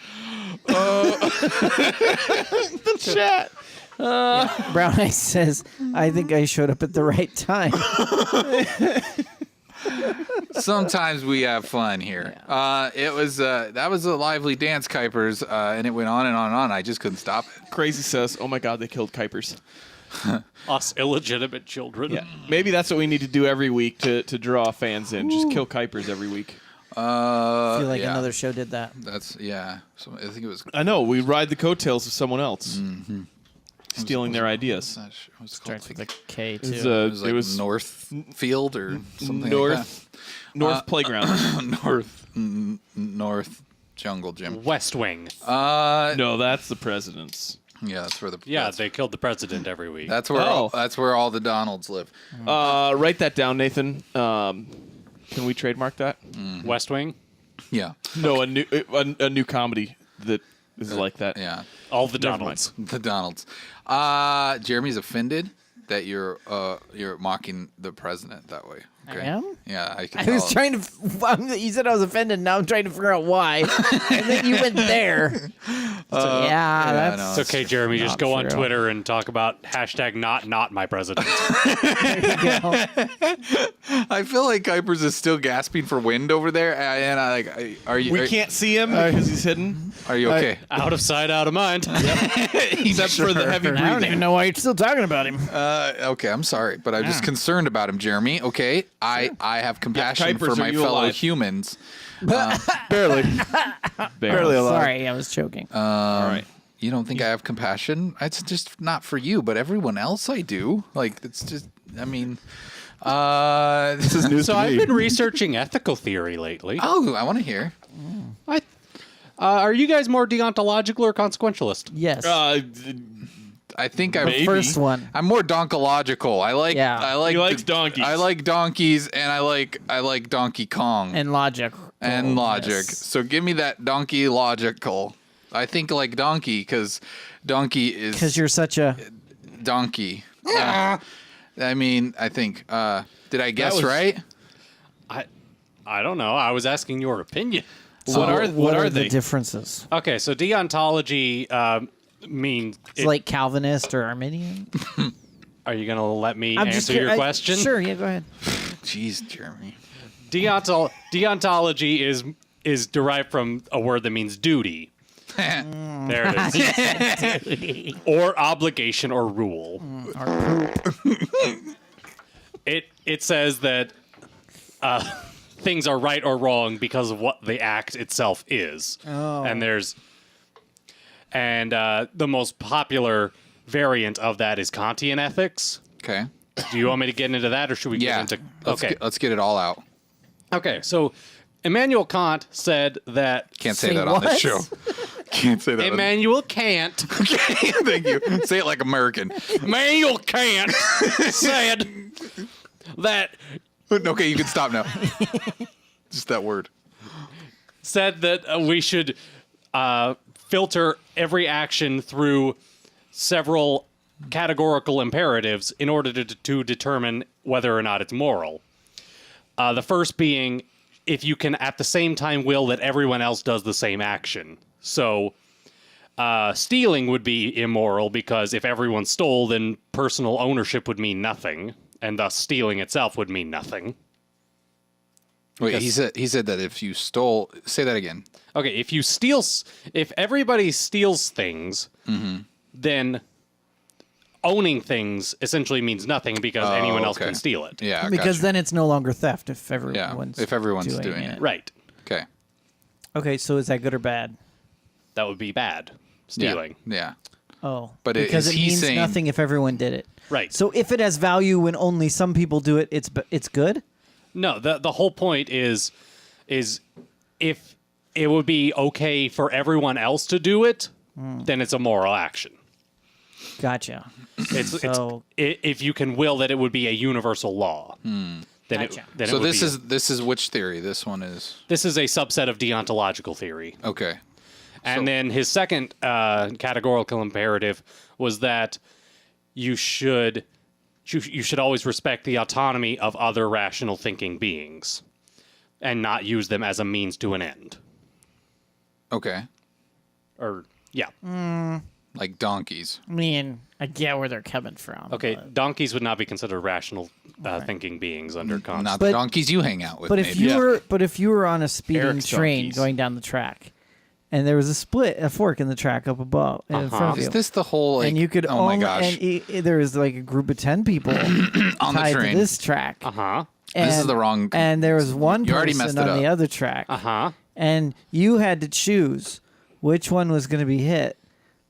The chat. Brown Eyes says, I think I showed up at the right time. Sometimes we have fun here. It was that was a lively dance, Kuipers, and it went on and on and on. I just couldn't stop it. Crazy says, "Oh my God, they killed Kuipers." Us illegitimate children. Yeah, maybe that's what we need to do every week to draw fans in. Just kill Kuipers every week. I feel like yeah. another show did that. That's So I think it was. I know we ride the coattails of someone else, stealing their ideas. Starts with a K, too. It was like Northfield or something North Playground. North Jungle Gym. West Wing. No, that's the president's. Yeah, that's where they killed the president every week. That's where that's where all the Donalds live. Write that down, Nathan. Can we trademark that? West Wing. Yeah. No, a new comedy that is like that. Yeah. All the Never Donalds. The Donalds. Jeremy's offended that you're mocking the president that way. Okay? I am? Yeah, I can I tell. was trying to. You said I was offended. Now I'm trying to figure out why. And then you went there. That's It's okay, Jeremy. Just go on true. Twitter and talk about hashtag not my president. There you go. I feel like Kuipers is still gasping for wind over there, and are you? We can't see him because he's hidden. Are you okay? Out of sight, out of mind. Except for the heavy breathing. I don't even know why you're still talking about him. Okay, I'm sorry, but I'm just concerned about him, Jeremy. Okay, I have compassion Kuipers, for are my you fellow alive? humans. Barely. Barely alive. Sorry, I was joking. All right. You don't think I have compassion? It's just not for you, but everyone else I do. Like, it's just, I mean, This is news So to I've me. been researching ethical theory lately. oh, I want to hear. Are you guys more deontological or consequentialist? Yes. I think I'm Maybe. First one. I'm more donkological. I like Yeah. I like He likes donkeys. I like donkeys and I like Donkey Kong And logic. and logic. Yes. So give me that donkey logical. I think like donkey because donkey is Because you're such a. donkey. I mean, I think did I guess was- right? I don't know. I was asking your opinion. What are the they? differences? Okay, so deontology means. It's like Calvinist or Arminian. Are you going to let me I'm answer your question? Sure, yeah, go ahead. Jeez, Jeremy. Deontology is derived from a word that means duty. There it is. Or obligation or rule. It says that things are right or wrong because of what the act itself is. Oh. And the most popular variant of that is Kantian ethics. Okay. Do you want me to get into that, or should we Yeah. get into? Let's get it all out. Okay, so Immanuel Kant said that. Can't say Say that on this what? show. Can't say that. Immanuel Kant. Okay, thank you. Say it like American. Immanuel Kant said that. Okay, you can stop now. Just that word. Said that we should filter every action through several categorical imperatives in order to determine whether or not it's moral. The first being if you can at the same time will that everyone else does the same action. So stealing would be immoral because if everyone stole, then personal ownership would mean nothing, and thus stealing itself would mean nothing. Wait, he said that if you stole, say that again. Okay, if everybody steals things, then owning things essentially means nothing because anyone else can steal it. Yeah, Because gotcha. then it's no longer theft if everyone's if everyone's doing it. Right. Okay. Okay, so is that good or bad? That would be bad. Stealing. Yeah. Oh, But because is it he means saying- nothing if everyone did it. Right. So if it has value when only some people do it, it's good. No, the whole point is if it would be okay for everyone else to do it, then it's a moral action. Gotcha. If you can will that it would be a universal law, then Gotcha. then So it would this is which theory? This one is this is a subset of deontological theory. okay. And then his second categorical imperative was that you should always respect the autonomy of other rational thinking beings and not use them as a means to an end. Okay. Or yeah. Like donkeys. I mean, I get where they're coming from. Okay, donkeys would not be considered rational thinking beings under Not concept. the donkeys you hang out with. But maybe. if you were on a speeding Eric's train donkeys. going down the track, and there was a fork in the track up above in front of you, Is this the whole like? and you could oh my only, gosh! and there was like a group of 10 people On the tied to train. this track. Uh-huh. This is the wrong- And there was one You already messed person it on the up. other track. Uh-huh. And you had to choose which one was going to be hit.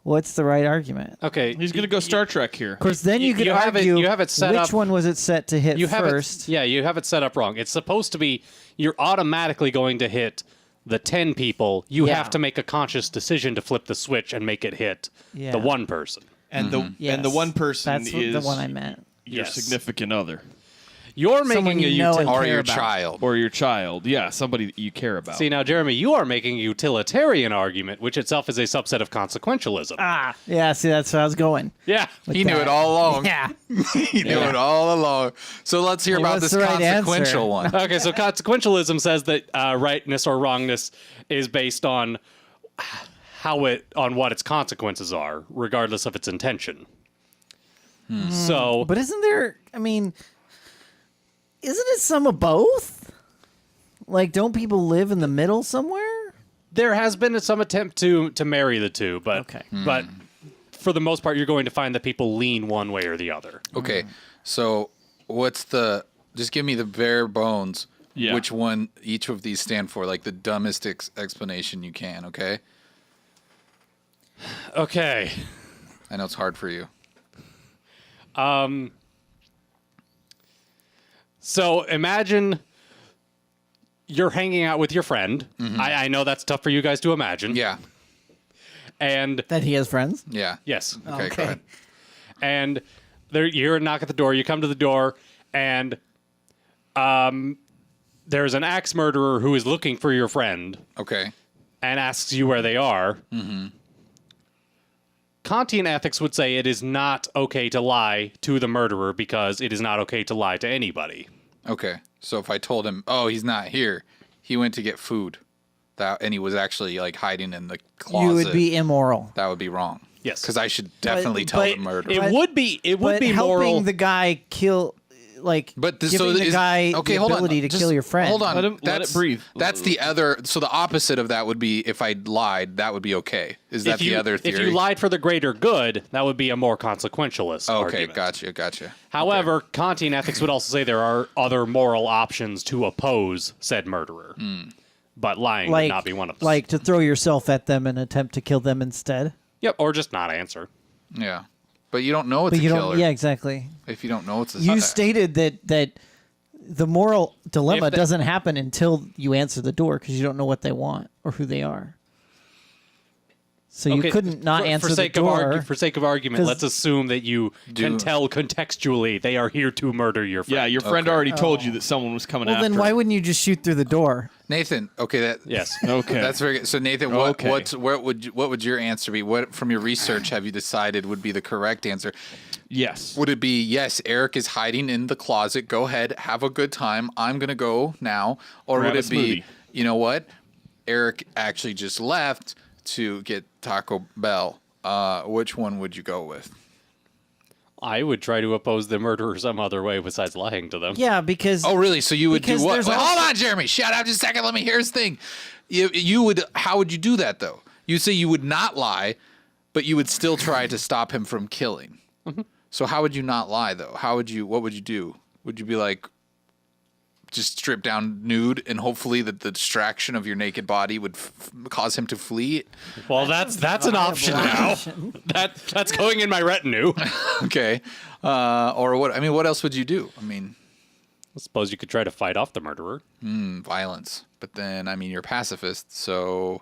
What's the right argument? Okay. He's gonna go Star Trek here. Of course, then you could argue you have it set which up- one was it set to hit You have first. you have it set up wrong. It's supposed to be you're automatically going to hit the 10 people. You Yeah. have to make a conscious decision to flip the switch and make it hit Yeah. the one person. And the Yes. and the one person That's is the one I meant. your Yes. significant other You're Someone making a you know and or care your about. child. or your child. Yeah, somebody that you care about. See now, Jeremy, you are making a utilitarian argument, which itself is a subset of consequentialism. Yeah, see, that's where I was going. Yeah. He knew it all along. Yeah. He knew it all along. So let's hear about what's this the right consequential answer? one. Okay, so consequentialism says that rightness or wrongness is based on what its consequences are, regardless of its intention. So, But isn't there, I mean, isn't it some of both? Like, don't people live in the middle somewhere? there has been some attempt to marry the two, but Okay. but for the most part, you're going to find that people lean one way or the other. Okay, so what's the? Just give me the bare bones. Yeah. Which one each of these stand for? Like the dumbest explanation you can. Okay. Okay. I know it's hard for you. So imagine you're hanging out with your friend. I know that's tough for you guys to imagine. Yeah. And That he has friends? Yeah. yes. Okay. Go ahead. And there, you hear a knock at the door. You come to the door, and there's an axe murderer who is looking for your friend Okay. and asks you where they are. Mm-hmm. Kantian ethics would say it is not okay to lie to the murderer because it is not okay to lie to anybody. Okay. So if I told him, "Oh, he's not here. He went to get food," and he was actually like hiding in the closet, You would be immoral. that would be wrong. Yes. Because I should definitely tell but the murderer. It But- would be But be helping moral. the guy kill, like, But this, giving so the is, guy okay, the hold ability on. to Just kill your friend. Hold on. Let it breathe. That's the other. So the opposite of that would be if I lied, that would be okay. Is that the other theory? If you lied for the greater good, that would be a more consequentialist Okay, argument. gotcha. However, Kantian ethics would also say there are other moral options to oppose said murderer. But lying would Like, not be one of them. like to throw yourself at them and attempt to kill them instead. Yep, or just not answer. Yeah, but you don't know it's But a you killer. don't. Yeah, exactly. If you don't know it's a You stated that the moral dilemma If the- doesn't happen until you answer the door because you don't know what they want or who they are. So you Okay, couldn't not for answer the sake door. Of for sake of argument, 'cause- let's assume that you can tell contextually they are here to murder your friend. Yeah, your friend already told you that someone was coming well, after. then why him. wouldn't you just shoot through the door? Nathan. Okay, that Yes. Okay. that's very good. So Nathan, what Okay. what would your answer be? What from your research have you decided would be the correct answer? Yes. Would it be yes? Eric is hiding in the closet. Go ahead, have a good time. I'm gonna go now. Or Grab would a it be? smoothie. You know what? Eric actually just left to get Taco Bell. Which one would you go with? I would try to oppose the murderer some other way besides lying to them. Yeah, because Oh, really? So you would do because what? there's Wait, also- hold on, Jeremy. Shut up just a second. Let me hear his thing. You would. How would you do that though? You say you would not lie, but you would still try to stop him from killing. So how would you not lie though? How would you? What would you do? Would you be like, just strip down nude, and hopefully that the distraction of your naked body would cause him to flee? Well, that's an option now. That's going in my retinue. Okay. Or what? I mean, what else would you do? I mean, I suppose you could try to fight off the murderer. violence. But then, I mean, you're a pacifist, so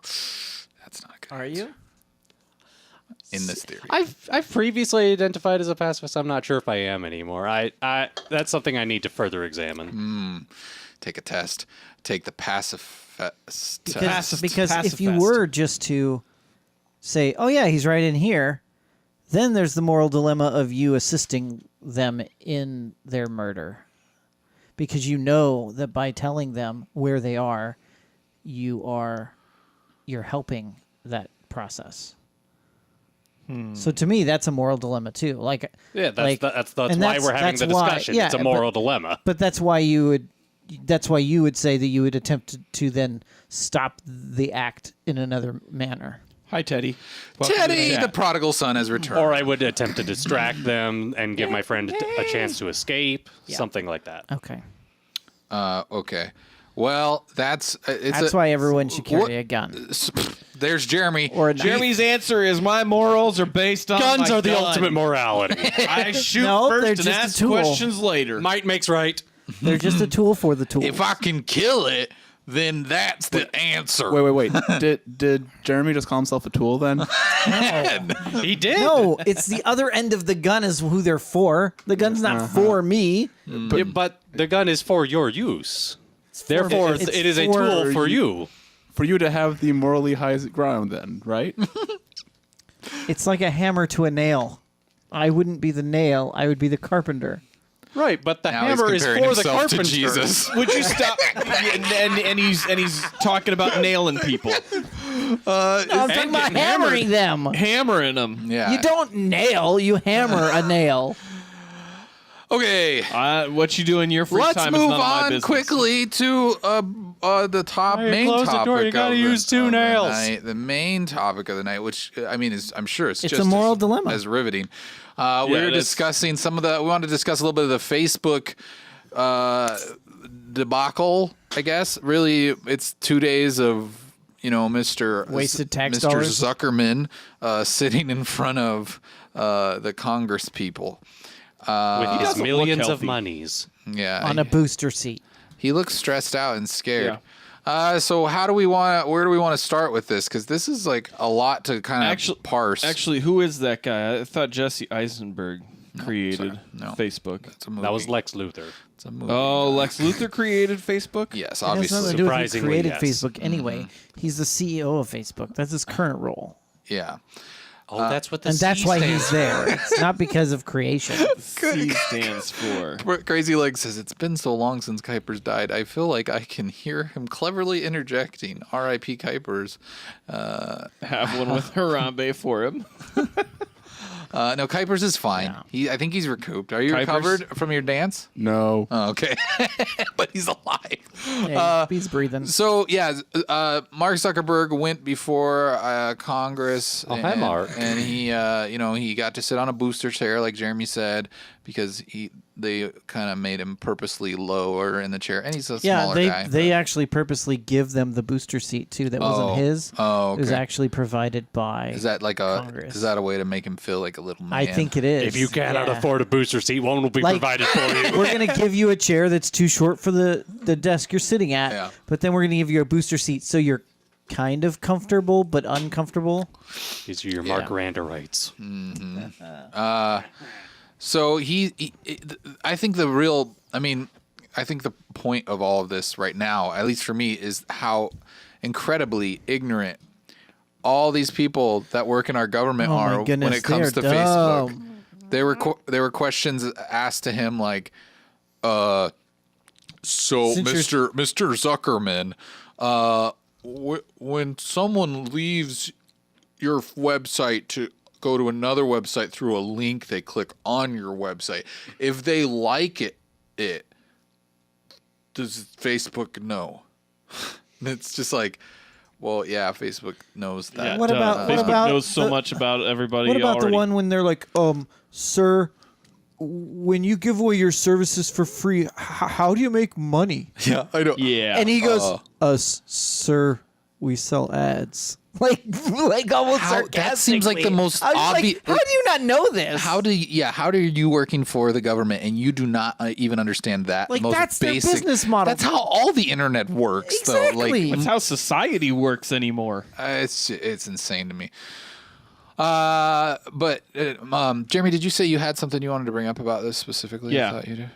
that's not good. Are you? In this theory. I've previously identified as a pacifist. I'm not sure if I am anymore. I that's something I need to further examine. Take a test. Take the pacifist Because, test. if you were just to say, "Oh yeah, he's right in here," then there's the moral dilemma of you assisting them in their murder, because you know that by telling them where they are, you're helping that process. So to me, that's a moral dilemma too. Like, Yeah, that's and why we're having the discussion. It's a moral dilemma. But that's why you would. That's why you would say that you would attempt to then stop the act in another manner. Hi, Teddy. Welcome to Teddy, chat. the prodigal son, has returned. Or I would attempt to distract them and give my friend a chance to escape, something like that. Okay. Okay. Well, that's That's why everyone should carry a gun. There's Jeremy. Or a Jeremy's answer is my morals are based on Guns my are the gun. ultimate morality. I shoot No, they're first and just a ask tool. questions later. Might makes right. They're just a tool for the tool. If I can kill it, then that's the answer. Wait. Did Jeremy just call himself a tool then? He did. No, it's the other end of the gun is who they're for. The gun's not for me. But the gun is for your use. Therefore, it's it is a for tool for you. For you to have the morally highest ground, then, right? It's like a hammer to a nail. I wouldn't be the nail. I would be the carpenter. Right, but the Now he's hammer is for comparing the himself to carpenter. Jesus. Would you stop? and he's talking about nailing people, I'm talking about getting hammering them. hammering them. Yeah. You don't nail. You hammer a nail. Okay. What you do in your free Let's time is move none of my on business. quickly to the Hey, main close the topic. door, you gotta of use two of the nails. night. The main topic of the night, which I mean, I'm sure it's It's just a moral as, dilemma. as riveting. We were it is. discussing we wanted to discuss a little bit of the Facebook debacle. I guess really, it's 2 days of Mr. Wasted tax Mr. dollars. Zuckerman sitting in front of the Congress people. With his doesn't millions look of healthy. monies. Yeah, On a booster seat. he looks stressed out and scared. So where do we want to start with this? Because this is like a lot to kind of parse. Actually, who is that guy? I thought Jesse Eisenberg created Facebook. It's a movie. That was Lex Luthor. It's a movie. Oh, Lex Luthor created Facebook? Yes, It has obviously. nothing to do with who Surprisingly, created yes. Facebook anyway. He's the CEO of Facebook. That's his current role. Yeah. Oh, that's what the And that's C why stands he's there. It's not because of creation. C stands for. Crazy Leg says, it's been so long since Kuipers died. I feel like I can hear him cleverly interjecting. R.I.P. Kuipers. Have one with Harambe for him. No, Kuipers is fine. I think he's recouped. Are you Kuipers? recovered from your dance? No. Oh, okay. But he's alive. Yeah, he's breathing. So yeah, Mark Zuckerberg went before Congress. Oh, hi, Mark. And he, he got to sit on a booster chair, like Jeremy said, because they kind of made him purposely lower in the chair, and he's a smaller guy. They actually purposely give them the booster seat too. That wasn't his. Oh, It was okay. actually provided by. Is that like Congress. is that a way to make him feel like a little man? I think it is. If you cannot Yeah. afford a booster seat, one will be Like- provided for you. We're gonna give you a chair that's too short for the desk you're sitting at, Yeah. but then we're gonna give you a booster seat so you're kind of comfortable but uncomfortable. These are your Mark Randa rights. So I think I think the point of all of this right now, at least for me, is how incredibly ignorant all these people that work in our government Oh my are goodness, when it comes to they are Facebook. dumb. There were questions asked to him like, so Since Mr. Zuckerman, when someone leaves your website to go to another website through a link they click on your website. If they like it, does Facebook know? It's just like, well, yeah, Facebook knows that. Yeah, What duh. about- what Facebook about knows so the- much about everybody. What about already. the one when they're like, sir, when you give away your services for free, how do you make money? Yeah, I know. Yeah, And he goes, sir, we sell ads. Like almost sarcastically. That seems like the most I was like, obvious. how do you not know this? How do you working for the government and you do not even understand that? Like, most that's their basic business model. That's how all the internet works, Exactly. though. That's how society works anymore. It's insane to me. But Jeremy, did you say you had something you wanted to bring up about this specifically? Yeah. I thought you did.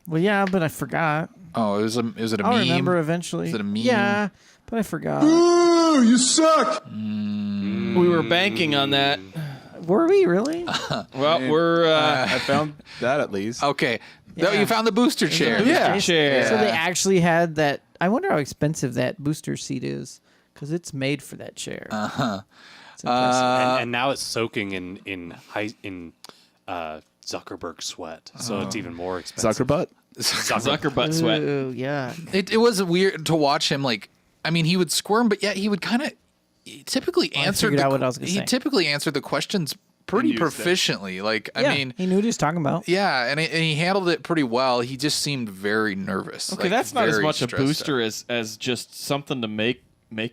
Well, yeah, but I forgot. Oh, was it a I'll meme? remember eventually. Is it a meme? Yeah, but I forgot. Ooh, you suck. We were banking on that. Were we really? Well, we're I found that at least. Okay. No, Yeah. you found the booster chair. chair. So they actually had that. I wonder how expensive that booster seat is because it's made for that chair. It's impressive. And now it's soaking in Zuckerberg sweat, so it's even more expensive. Zucker butt. Zucker butt sweat. Ooh, yeah. It was weird to watch him. Like, I mean, he would squirm, but yet he would kind of typically answer. figured out what I was gonna He say. typically answered the questions pretty used it. proficiently. Like, Yeah, I mean, he knew what he was talking about. yeah, and he handled it pretty well. He just seemed very nervous. Okay, like, that's not as very much a stressed booster out. as just something to make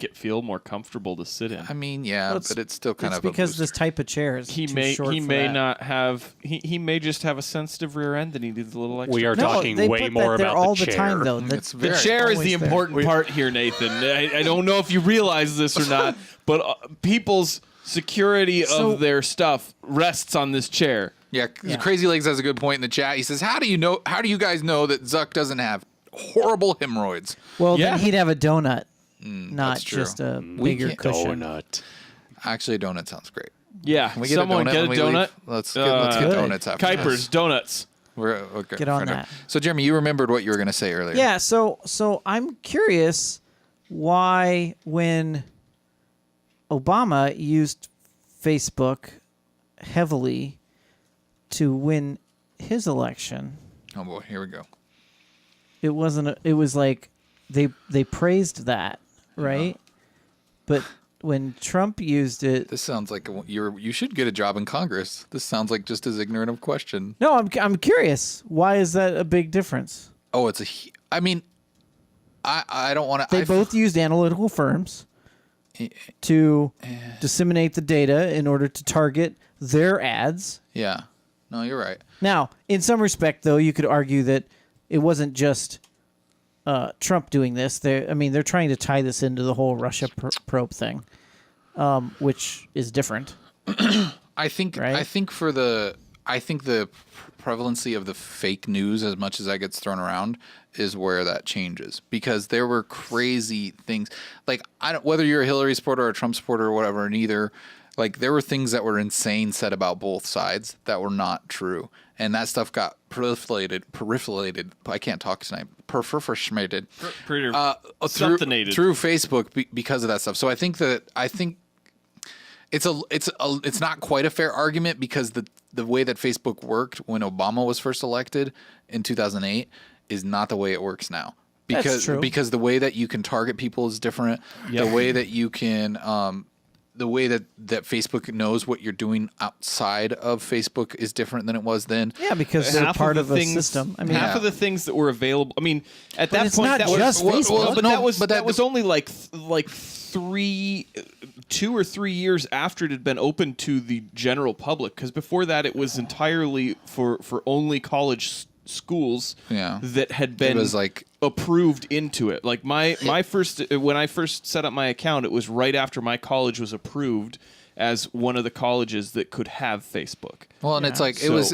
it feel more comfortable to sit in. I mean, yeah, Well, but it's still kind It's of a because booster. this type of chair is He too may short he for may that. not have he may just have a sensitive rear end that he needs a little extra. We are No, talking they way put more that there about all the the chair. time, though. It's The very chair is the always there. important part here, Nathan. I don't know if you realize this or not, but people's security of their stuff rests on this chair. Yeah, Crazy Legs has a good point in the chat. He says, How do you guys know that Zuck doesn't have horrible hemorrhoids?" Well, Yeah. then he'd have a donut, not that's true. just a We bigger can't- cushion. Donut. Actually, a donut sounds great. Yeah, Can we get someone a donut get a when we leave? donut. Let's get Good. donuts after Kuipers, this. donuts. We're, okay, Get on fair that. enough. So, Jeremy, you remembered what you were going to say earlier. Yeah, so I'm curious why when Obama used Facebook heavily to win his election, Oh boy, here we go. it wasn't. It was like they praised that, right? But when Trump used it, This sounds like you should get a job in Congress. This sounds like just as ignorant of question. no, I'm curious. Why is that a big difference? Oh, I mean, I don't want to. They both used analytical firms to disseminate the data in order to target their ads. Yeah. No, you're right. Now, in some respect, though, you could argue that it wasn't just Trump doing this. They're trying to tie this into the whole Russia probe thing, which is different. I think Right? I think the prevalency of the fake news, as much as that gets thrown around, is where that changes, because there were crazy things. Like, whether you're a Hillary supporter or a Trump supporter or whatever, neither. Like, there were things that were insane said about both sides that were not true, and that stuff got proliferated. I can't talk tonight. Through Facebook because of that stuff. So I think it's not quite a fair argument, because the way that Facebook worked when Obama was first elected in 2008 is not the way it works now. That's true. Because the way that you can target people is different. The way that you can the way that Facebook knows what you're doing outside of Facebook is different than it was then. Yeah, because they're Half part of of the a things, system. I mean, half of the things that were available. I mean, at that it's point, not that just was Facebook. but No, that was but that was only like 2 or 3 years after it had been open to the general public. Because before that, it was entirely for only college schools that had been It was like approved into it. Like my first, when I first set up my account, it was right after my college was approved as one of the colleges that could have Facebook. Well, and it's like it was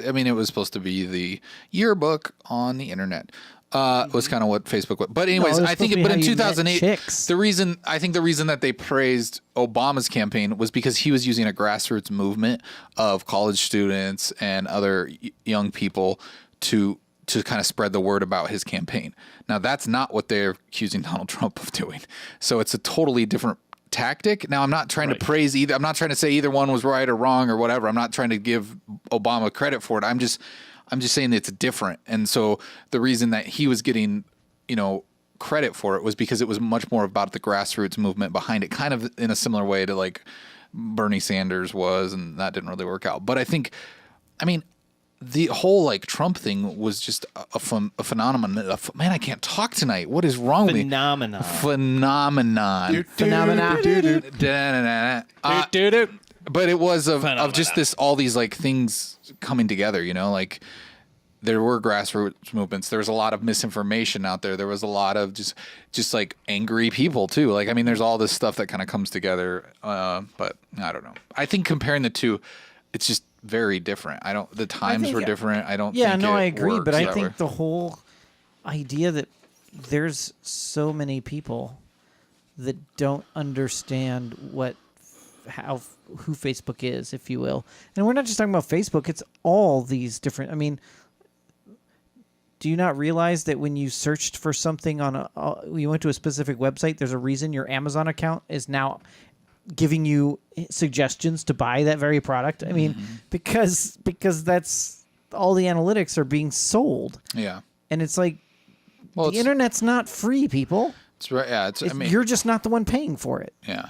supposed to be the yearbook on the internet. Was kind of what Facebook was. But anyways, No, it was I think supposed to be in how you met 2008 chicks. the reason that they praised Obama's campaign was because he was using a grassroots movement of college students and other young people to kind of spread the word about his campaign. Now, that's not what they're accusing Donald Trump of doing. So it's a totally different tactic. Now, I'm not trying to praise either. I'm not trying to say either one was right or wrong or whatever. I'm not trying to give Obama credit for it. I'm just saying it's different. And so the reason that he was getting, credit for it was because it was much more about the grassroots movement behind it, kind of in a similar way to like Bernie Sanders was, and that didn't really work out. But the whole like Trump thing was just a phenomenon. Man, I can't talk tonight. What is wrong with me? Phenomenon. But it was of just all these like things coming together, like there were grassroots movements. There was a lot of misinformation out there. There was a lot of just like angry people too. Like, there's all this stuff that kind of comes together. But I don't know. I think comparing the two, it's just very different. The times were different. I don't think I agree. But I think think the whole idea that there's so many people that don't understand who Facebook is, if you will. And we're not just talking about Facebook. It's all these different, do you not realize that when you searched for something you went to a specific website, there's a reason your Amazon account is now giving you suggestions to buy that very product? Because that's all the analytics are being sold. Yeah. And it's like, the internet's not free, people. It's right. Yeah. You're just not the one paying for it. Yeah.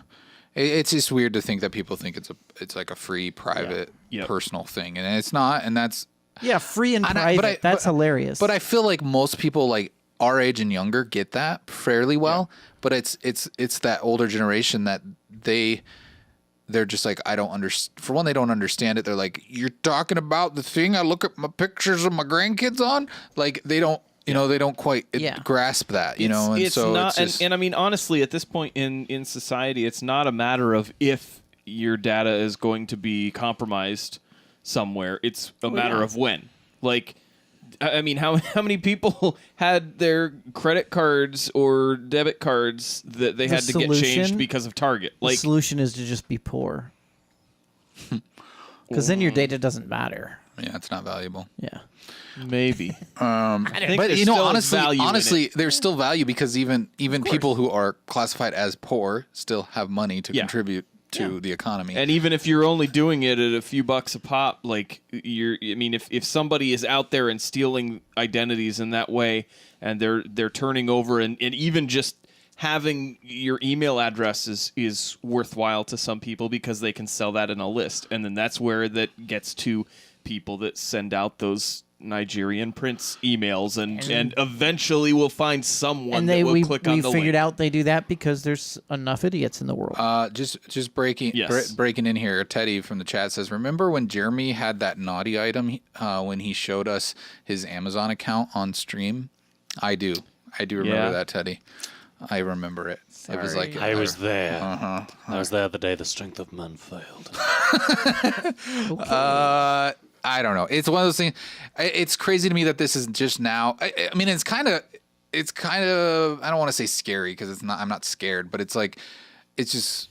It's just weird to think that people think it's like a free, private, personal thing, and it's not. And that's free and private. That's hilarious. But I feel like most people like our age and younger get that fairly well. Yeah. But it's that older generation that they're just like, I don't understand. For one, they don't understand it. They're like, you're talking about the thing I look at my pictures of my grandkids on. Like they don't. They don't quite grasp that, It's not, honestly, at this point in society, it's not a matter of if your data is going to be compromised somewhere. It's a matter of when. Like, how many people had their credit cards or debit cards that they had to get changed because of Target? The solution is to just be poor. Because then your data doesn't matter. Yeah, it's not valuable. Yeah. Maybe. But honestly, there's still value because even people wwho are classified as poor still have money to contribute to the economy. And even if you're only doing it at a few bucks a pop, like if somebody is out there and stealing identities in that way, and they're turning over and even just having your email address is worthwhile to some people because they can sell that in a list, and then that's where that gets to people that send out those Nigerian prince emails, and eventually we'll find someone that will click on the link. We figured out they do that because there's enough idiots in the world. Just breaking in here, Teddy from the chat says, remember when Jeremy had that naughty item when he showed us his Amazon account on stream? I do remember that, Teddy. I remember it. Sorry. It was like I was there. Uh-huh. I was there the day the strength of man failed. I don't know. It's one of those things. It's crazy to me that this is just now. It's kind of. I don't want to say scary because it's not. I'm not scared, but it's like, it's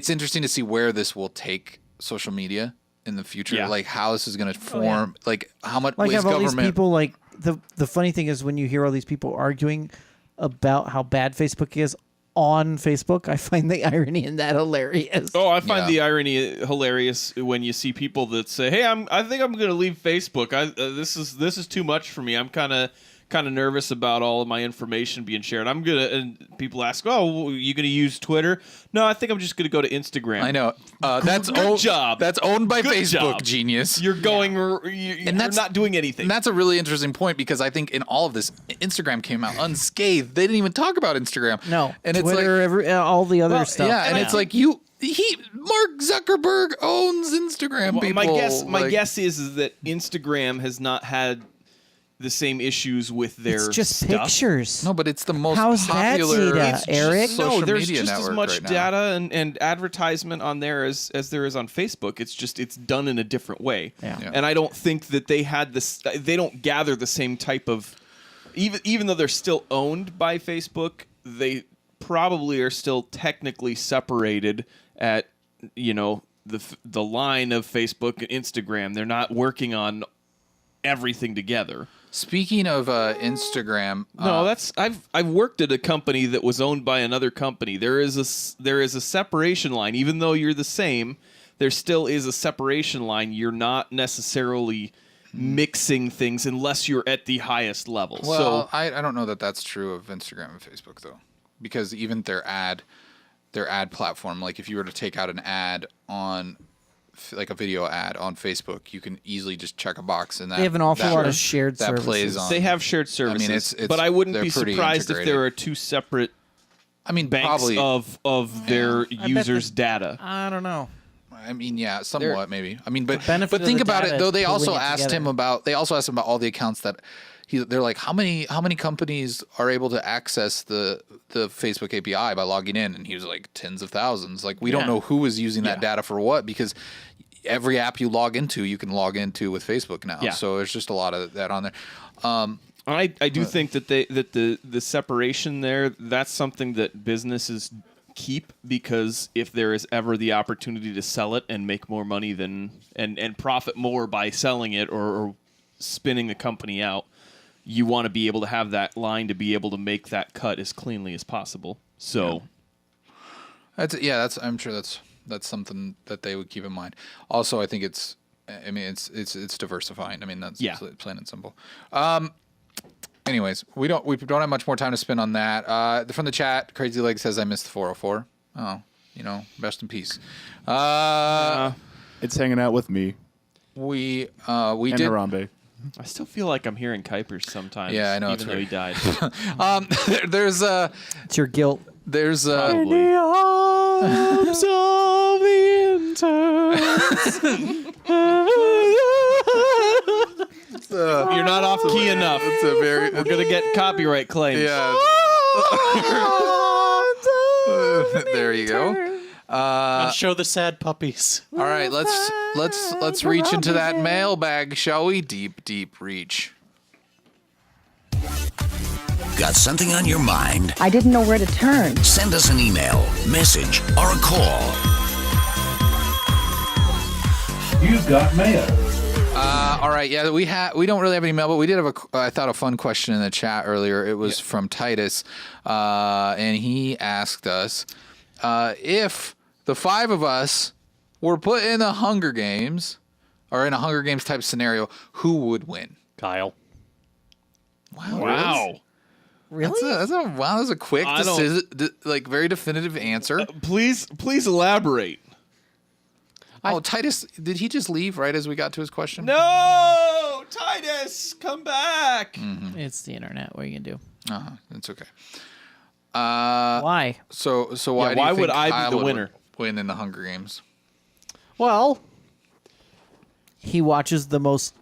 interesting to see where this will take social media in the future. Yeah. Like how this is going to form. Like how much. Like have all these people like the funny thing is when you hear all these people arguing about how bad Facebook is on Facebook, I find the irony in that hilarious. Oh, I find the irony hilarious when you see people that say, "Hey, I think I'm going to leave Facebook. This is too much for me. I'm kind of nervous about all of my information being shared. And people ask, "Oh, you going to use Twitter?" No, I think I'm just going to go to Instagram. I know. That's job. That's owned by Facebook. Job. Genius. You're going. You're not doing anything. And that's a really interesting point because I think in all of this, Instagram came out unscathed. They didn't even talk about Instagram. No. And Twitter, it's like all the other stuff. Yeah, and it's like Mark Zuckerberg owns Instagram. People. My guess is that Instagram has not had the same issues with their It's just stuff. Pictures. No, but it's the most How's popular that data, Eric? social there's media just as network much right now. data and advertisement on there as there is on Facebook. It's done in a different way. Yeah. And I don't think that they had this. They don't gather the same type of. Even though they're still owned by Facebook, they probably are still technically separated at the line of Facebook and Instagram. They're not working on everything together. Speaking of Instagram, No, that's I've worked at a company that was owned by another company. There is a separation line, even though you're the same. There still is a separation line. You're not necessarily mixing things unless you're at the highest level. well, So I don't know that that's true of Instagram and Facebook though, because even their ad platform, like if you were to take out an ad on like a video ad on Facebook, you can easily just check a box and that They have an awful that- lot of shared that plays services. on. they have shared services. it's but I wouldn't they're be pretty surprised if integrated. there are two separate I mean, banks probably. of their bet users' data. I don't know. I mean, yeah, somewhat maybe. I mean, but benefit of think the about data it though. is They pulling also it asked together. him about. They also asked him about all the accounts that they're like, how many companies are able to access the Facebook API by logging in? And he was like, tens of thousands. Like we don't know who is using that data for what, because every app you log into, you can log into with Facebook now. Yeah. So there's just a lot of that on there. I do think that the separation there, that's something that businesses keep, because if there is ever the opportunity to sell it and make more money than and profit more by selling it or spinning the company out, you want to be able to have that line to be able to make that cut as cleanly as possible. So I'm sure that's something that they would keep in mind. Also, I think it's diversifying. I mean, that's plain and simple. Anyways, we don't have much more time to spend on that. From the chat, Crazy Leg says I missed 404. Oh, rest in peace. It's hanging out with me We and did. Harambe. I still feel like I'm hearing Kuipers sometimes. Yeah, I know, it's even though he weird. died. There's It's your guilt. there's Probably. Arms of the You're not off key enough. It's a very. We're gonna get copyright claims. Yeah. There you go. show the sad puppies. All right, let's reach into that mailbag, shall we? Deep reach. Got something on your mind? I didn't know where to turn. Send us an email, message, or a call. You've got mail. All right, yeah, we don't really have any mail, but we did have I thought a fun question in the chat earlier. It was from Titus, and he asked us if the five of us were put in the Hunger Games, or in a Hunger Games type scenario, who would win? Kyle. Wow. Really? That's a quick, like very definitive answer. Please elaborate. Oh, Titus, did he just leave right as we got to his question? No, Titus, come back. It's the internet. What are you gonna do? It's okay. Why? So why? Yeah, do you why think would I be Kyle the would winner? Win in the Hunger Games? Well, He watches the most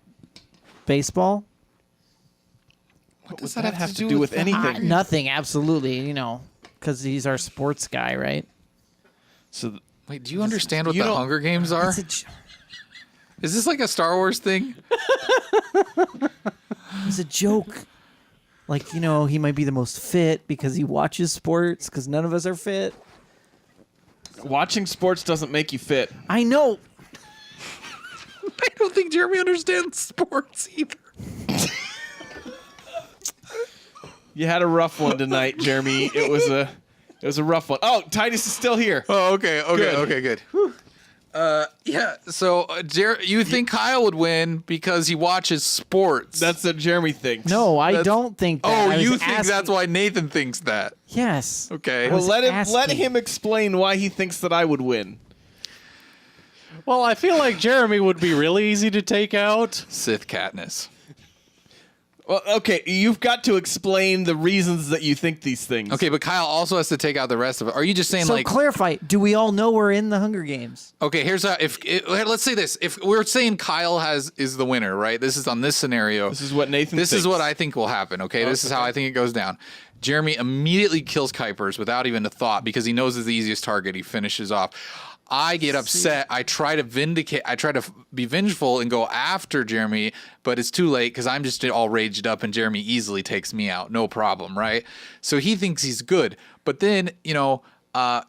baseball. What does that have to do with anything? Nothing. Absolutely. Because he's our sports guy, right? So wait, do you understand what you the don't- Hunger Games are? Is this like a Star Wars thing? It's a joke. Like, he might be the most fit because he watches sports, because none of us are fit. watching sports doesn't make you fit. I know. I don't think Jeremy understands sports either. You had a rough one tonight, Jeremy. It was a rough one. Oh, Titus is still here. Oh, okay, good. Yeah. So, you think Kyle would win because he watches sports? That's what Jeremy thinks. No, I don't think that. Oh, I was you think asking- that's why Nathan thinks that? Yes. Okay. Well, was let asking. him explain why he thinks that I would win. well, I feel like Jeremy would be really easy to take out. Sith Katniss. Well, okay, you've got to explain the reasons that you think these things. Okay, but Kyle also has to take out the rest of it. Are you just saying So like? clarify. Do we all know we're in the Hunger Games? Okay, here's how. Let's say this: if we're saying Kyle is the winner, right? This is on this scenario. This is what Nathan This is thinks. what I think will happen. Okay, this is how I think it goes down. Jeremy immediately kills Kuipers without even a thought because he knows it's the easiest target. He finishes off. I get upset. I try to vindicate. I try to be vengeful and go after Jeremy, but it's too late because I'm just all raged up and Jeremy easily takes me out. No problem, right? So he thinks he's good. But then,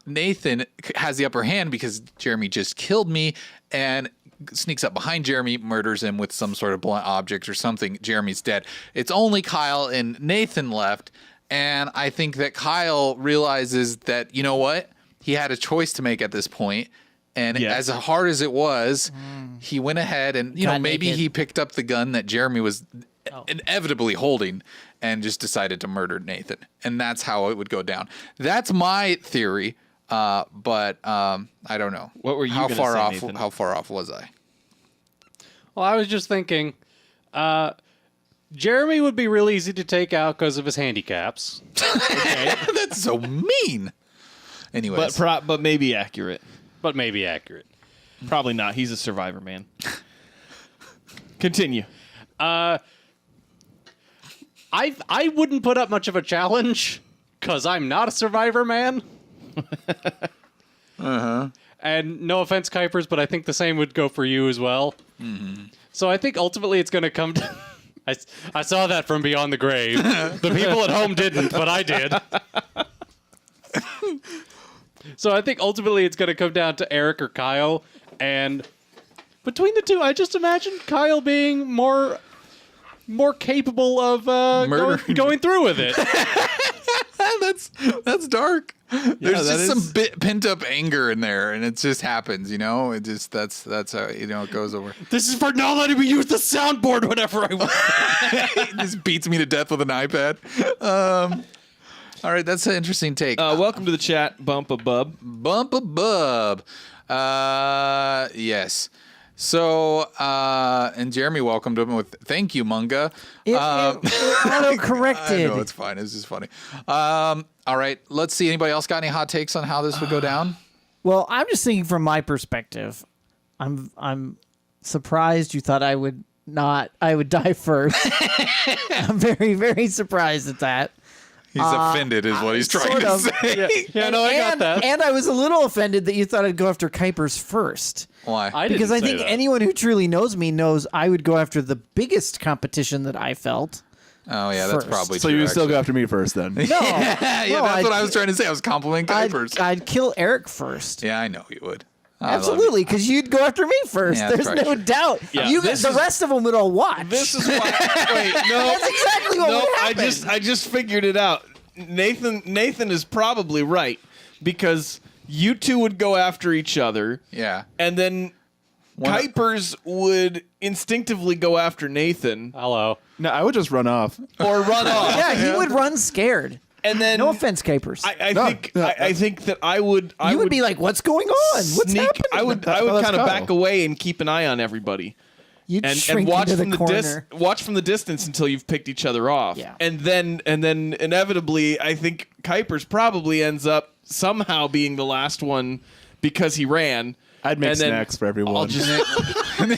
Nathan has the upper hand because Jeremy just killed me and sneaks up behind Jeremy, murders him with some sort of blunt object or something. Jeremy's dead. It's only Kyle and Nathan left. And I think that Kyle realizes that, you know what? He had a choice to make at this point. And as hard as it was, he went ahead and, you know, maybe he picked up the gun that Jeremy was inevitably holding and just decided to murder Nathan. And that's how it would go down. That's my theory. But I don't know. What were you how gonna far say, off? Nathan? How far off was I? Well, I was just thinking, Jeremy would be real easy to take out because of his handicaps. That's so mean. Anyways, but maybe accurate. But maybe accurate. Probably not. He's a survivor, man. Continue. I wouldn't put up much of a challenge because I'm not a survivor, man. And no offense, Kuipers, but I think the same would go for you as well. So I think ultimately it's going to come to... I saw that from beyond the grave. The people at home didn't, but I did. So I think ultimately it's going to come down to Eric or Kyle. And between the two, I just imagine Kyle being more capable of going through with it. that's dark. There's just some pent up anger in there, and it just happens, you know. It just that's how it goes over. This is for not letting me use the soundboard whenever I want. It just beats me to death with an iPad. All right, that's an interesting take. Welcome to the chat, Bumpa Bub. Bumpa Bub. Yes. So, and Jeremy welcomed him with "Thank you, Munga." It auto-corrected. I know, it's fine. It's just funny. All right, let's see. Anybody else got any hot takes on how this would go down? Well, I'm just thinking from my perspective. I'm surprised you thought I would die first. I'm very, very surprised at that. He's offended, is what he's trying to say. Yeah, no, I got that. And I was a little offended that you thought I'd go after Kuipers first. Why? Because I think anyone who truly knows me knows I would go after the biggest competition that I felt. Oh, yeah, that's probably so true. So you still go after me first, then? No. That's what I was trying to say. I was complimenting Kuipers. I'd kill Eric first. Yeah, I know you would. Absolutely, because you'd go after me first. Yeah, There's no doubt. Yeah, the rest of them would all watch. This is why. Wait, no. That's exactly what would happen. I just figured it out. Nathan is probably right because you two would go after each other. Yeah. And then Kuipers would instinctively go after Nathan. Hello. No, I would just run off. Or run off. Yeah, he would run scared. And then no offense, Kuipers. I think that I would be like, "What's going on? What's happening?" I would kind of back away and keep an eye on everybody. You'd and shrink watch into from the corner. watch from the distance until you've picked each other off. Yeah. And then inevitably, I think Kuipers probably ends up somehow being the last one because he ran. I'd make snacks for everyone. I'll just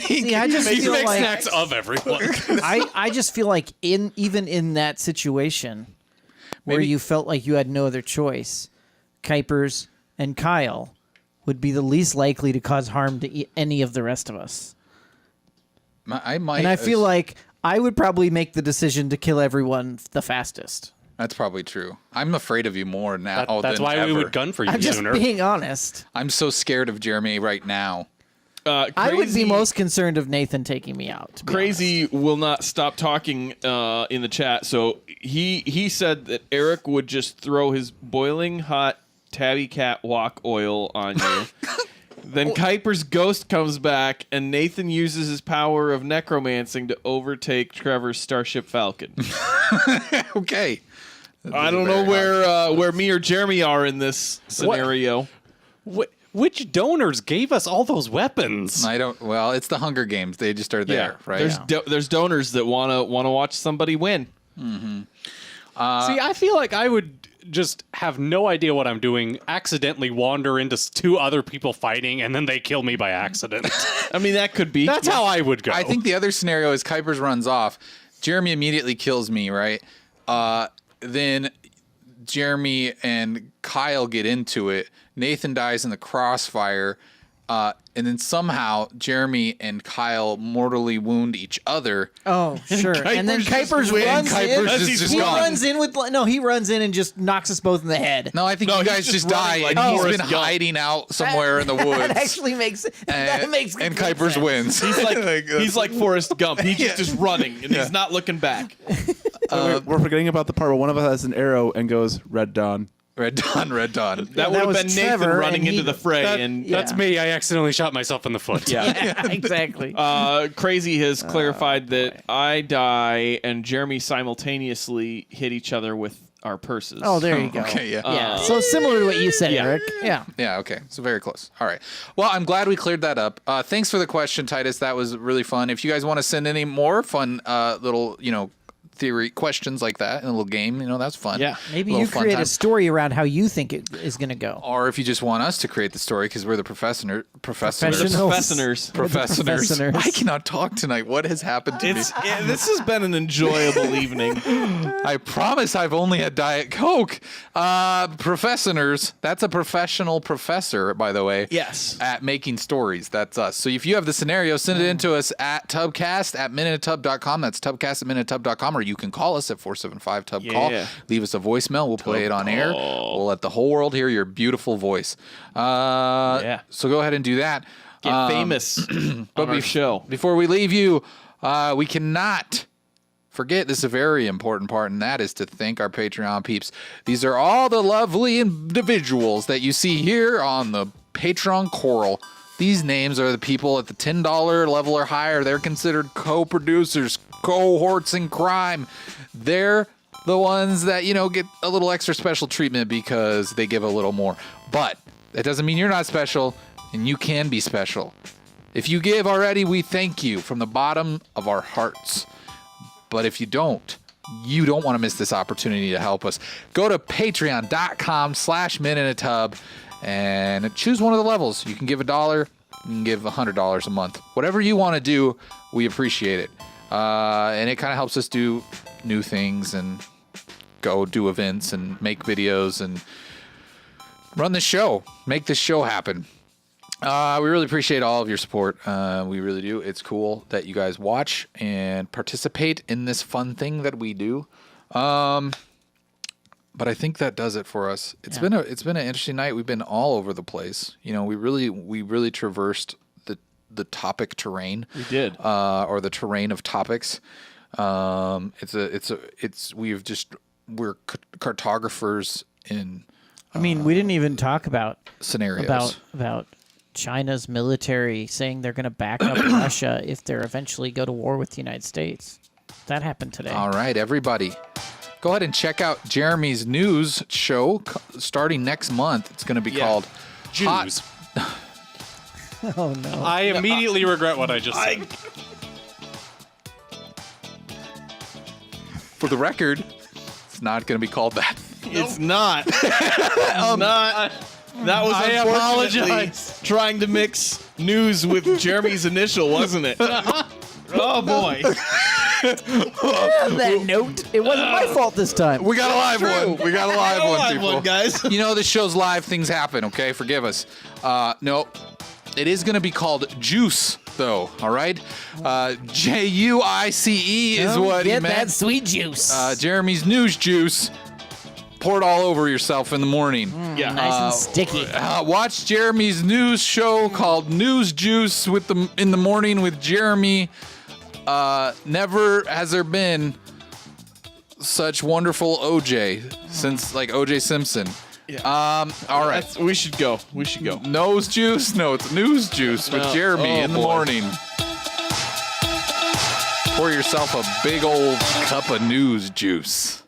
See, I just feel make like snacks of everyone. I just feel like even in that situation where you felt like you had no other choice, Kuipers and Kyle would be the least likely to cause harm to any of the rest of us. I might. And I feel like I would probably make the decision to kill everyone the fastest. That's probably true. I'm afraid of you more now. That's than why ever. we would gun for you I'm just sooner. being honest. I'm so scared of Jeremy right now. I would be most concerned of Nathan taking me out. to be Crazy will not stop talking in the chat. So he said that Eric would just throw his boiling hot tabby cat walk oil on you. Then Kuiper's ghost comes back, and Nathan uses his power of necromancing to overtake Trevor's Starship Falcon. Okay. I don't know where me or Jeremy are in this scenario. Which donors gave us all those weapons? I don't. Well, it's the Hunger Games. They just are there, right? There's donors that wanna watch somebody win. Mm-hmm. See, I feel like I would just have no idea what I'm doing, accidentally wander into two other people fighting, and then they kill me by accident. I mean, that could be. That's how I would go. I think the other scenario is Kuipers runs off. Jeremy immediately kills me, right? Then Jeremy and Kyle get into it. Nathan dies in the crossfire. And then somehow Jeremy and Kyle mortally wound each other. Oh, sure. And then Kuipers runs in. He runs in with he runs in and just knocks us both in the head. No, I think you guys just die, and he's been hiding out somewhere in the woods. That actually makes that makes and Kuipers sense. wins. He's like Forrest Gump. He just is running and he's not looking back. We're forgetting about the part where one of us has an arrow and goes Red Dawn. Red Dawn, Red Dawn. That would have been Nathan running into the fray. That's me. I accidentally shot myself in the foot. Yeah, exactly. Crazy has clarified that I die and Jeremy simultaneously hit each other with our purses. Oh, there you go. Okay, yeah. Yeah. So similar to what you said, Eric. Yeah. Yeah, okay. So very close. All right. Well, I'm glad we cleared that up. Thanks for the question, Titus. That was really fun. If you guys want to send any more fun little, theory questions like that in a little game, that's fun. Yeah. Maybe you create a story around how you think it is going to go. Or if you just want us to create the story because we're the professors. Professors. I cannot talk tonight. What has happened to me? This has been an enjoyable evening. I promise I've only had Diet Coke. Professors. That's a professional professor, by the way. Yes. At making stories. That's us. So if you have the scenario, send it in to us at Tubcast@minuteatub.com. That's Tubcast@minuteatub.com. Or you can call us at 475-TUB-CALL. Leave us a voicemail. We'll play it on air. We'll let the whole world hear your beautiful voice. So go ahead and do that. Get famous on our show. Before we leave you, we cannot forget this is a very important part, and that is to thank our Patreon peeps. These are all the lovely individuals that you see here on the Patreon Coral. These names are the people at the $10 level or higher. They're considered co-producers, cohorts in crime. They're the ones that, get a little extra special treatment because they give a little more. But that doesn't mean you're not special, and you can be special. If you give already, we thank you from the bottom of our hearts. But if you don't want to miss this opportunity to help us. Go to patreon.com/minuteatub and choose one of the levels. You can give $1, you can give $100 a month. Whatever you want to do, we appreciate it. And it kind of helps us do new things and go do events and make videos and run the show, make this show happen. We really appreciate all of your support. We really do. It's cool that you guys watch and participate in this fun thing that we do. But I think that does it for us. It's been an interesting night. We've been all over the place. We really traversed the topic terrain. We did. Or the terrain of topics. We're cartographers in. I mean, we didn't even talk about scenarios about China's military saying they're going to back up Russia if they eventually go to war with the United States. That happened today. All right, everybody. Go ahead and check out Jeremy's news show starting next month. It's going to be called Jews. Oh, no. I immediately regret what I just said. For the record, it's not going to be called that. It's not. That was unfortunately trying to mix news with Jeremy's initial, wasn't it? Oh, boy. That note. It wasn't my fault this time. We got a live one. We got a live one, people. Guys. This show's live. Things happen, okay? Forgive us. No, it is going to be called Juice, though, all right? Juice is what he Get meant. that sweet juice. Jeremy's news juice. Pour it all over yourself in the morning. Yeah. Nice and sticky. Watch Jeremy's news show called News Juice in the morning with Jeremy. Never has there been such wonderful OJ since O.J. Simpson. Yeah. All right. We should go. Nose juice? No, it's news juice with Jeremy in the morning. Pour yourself a big old cup of news juice.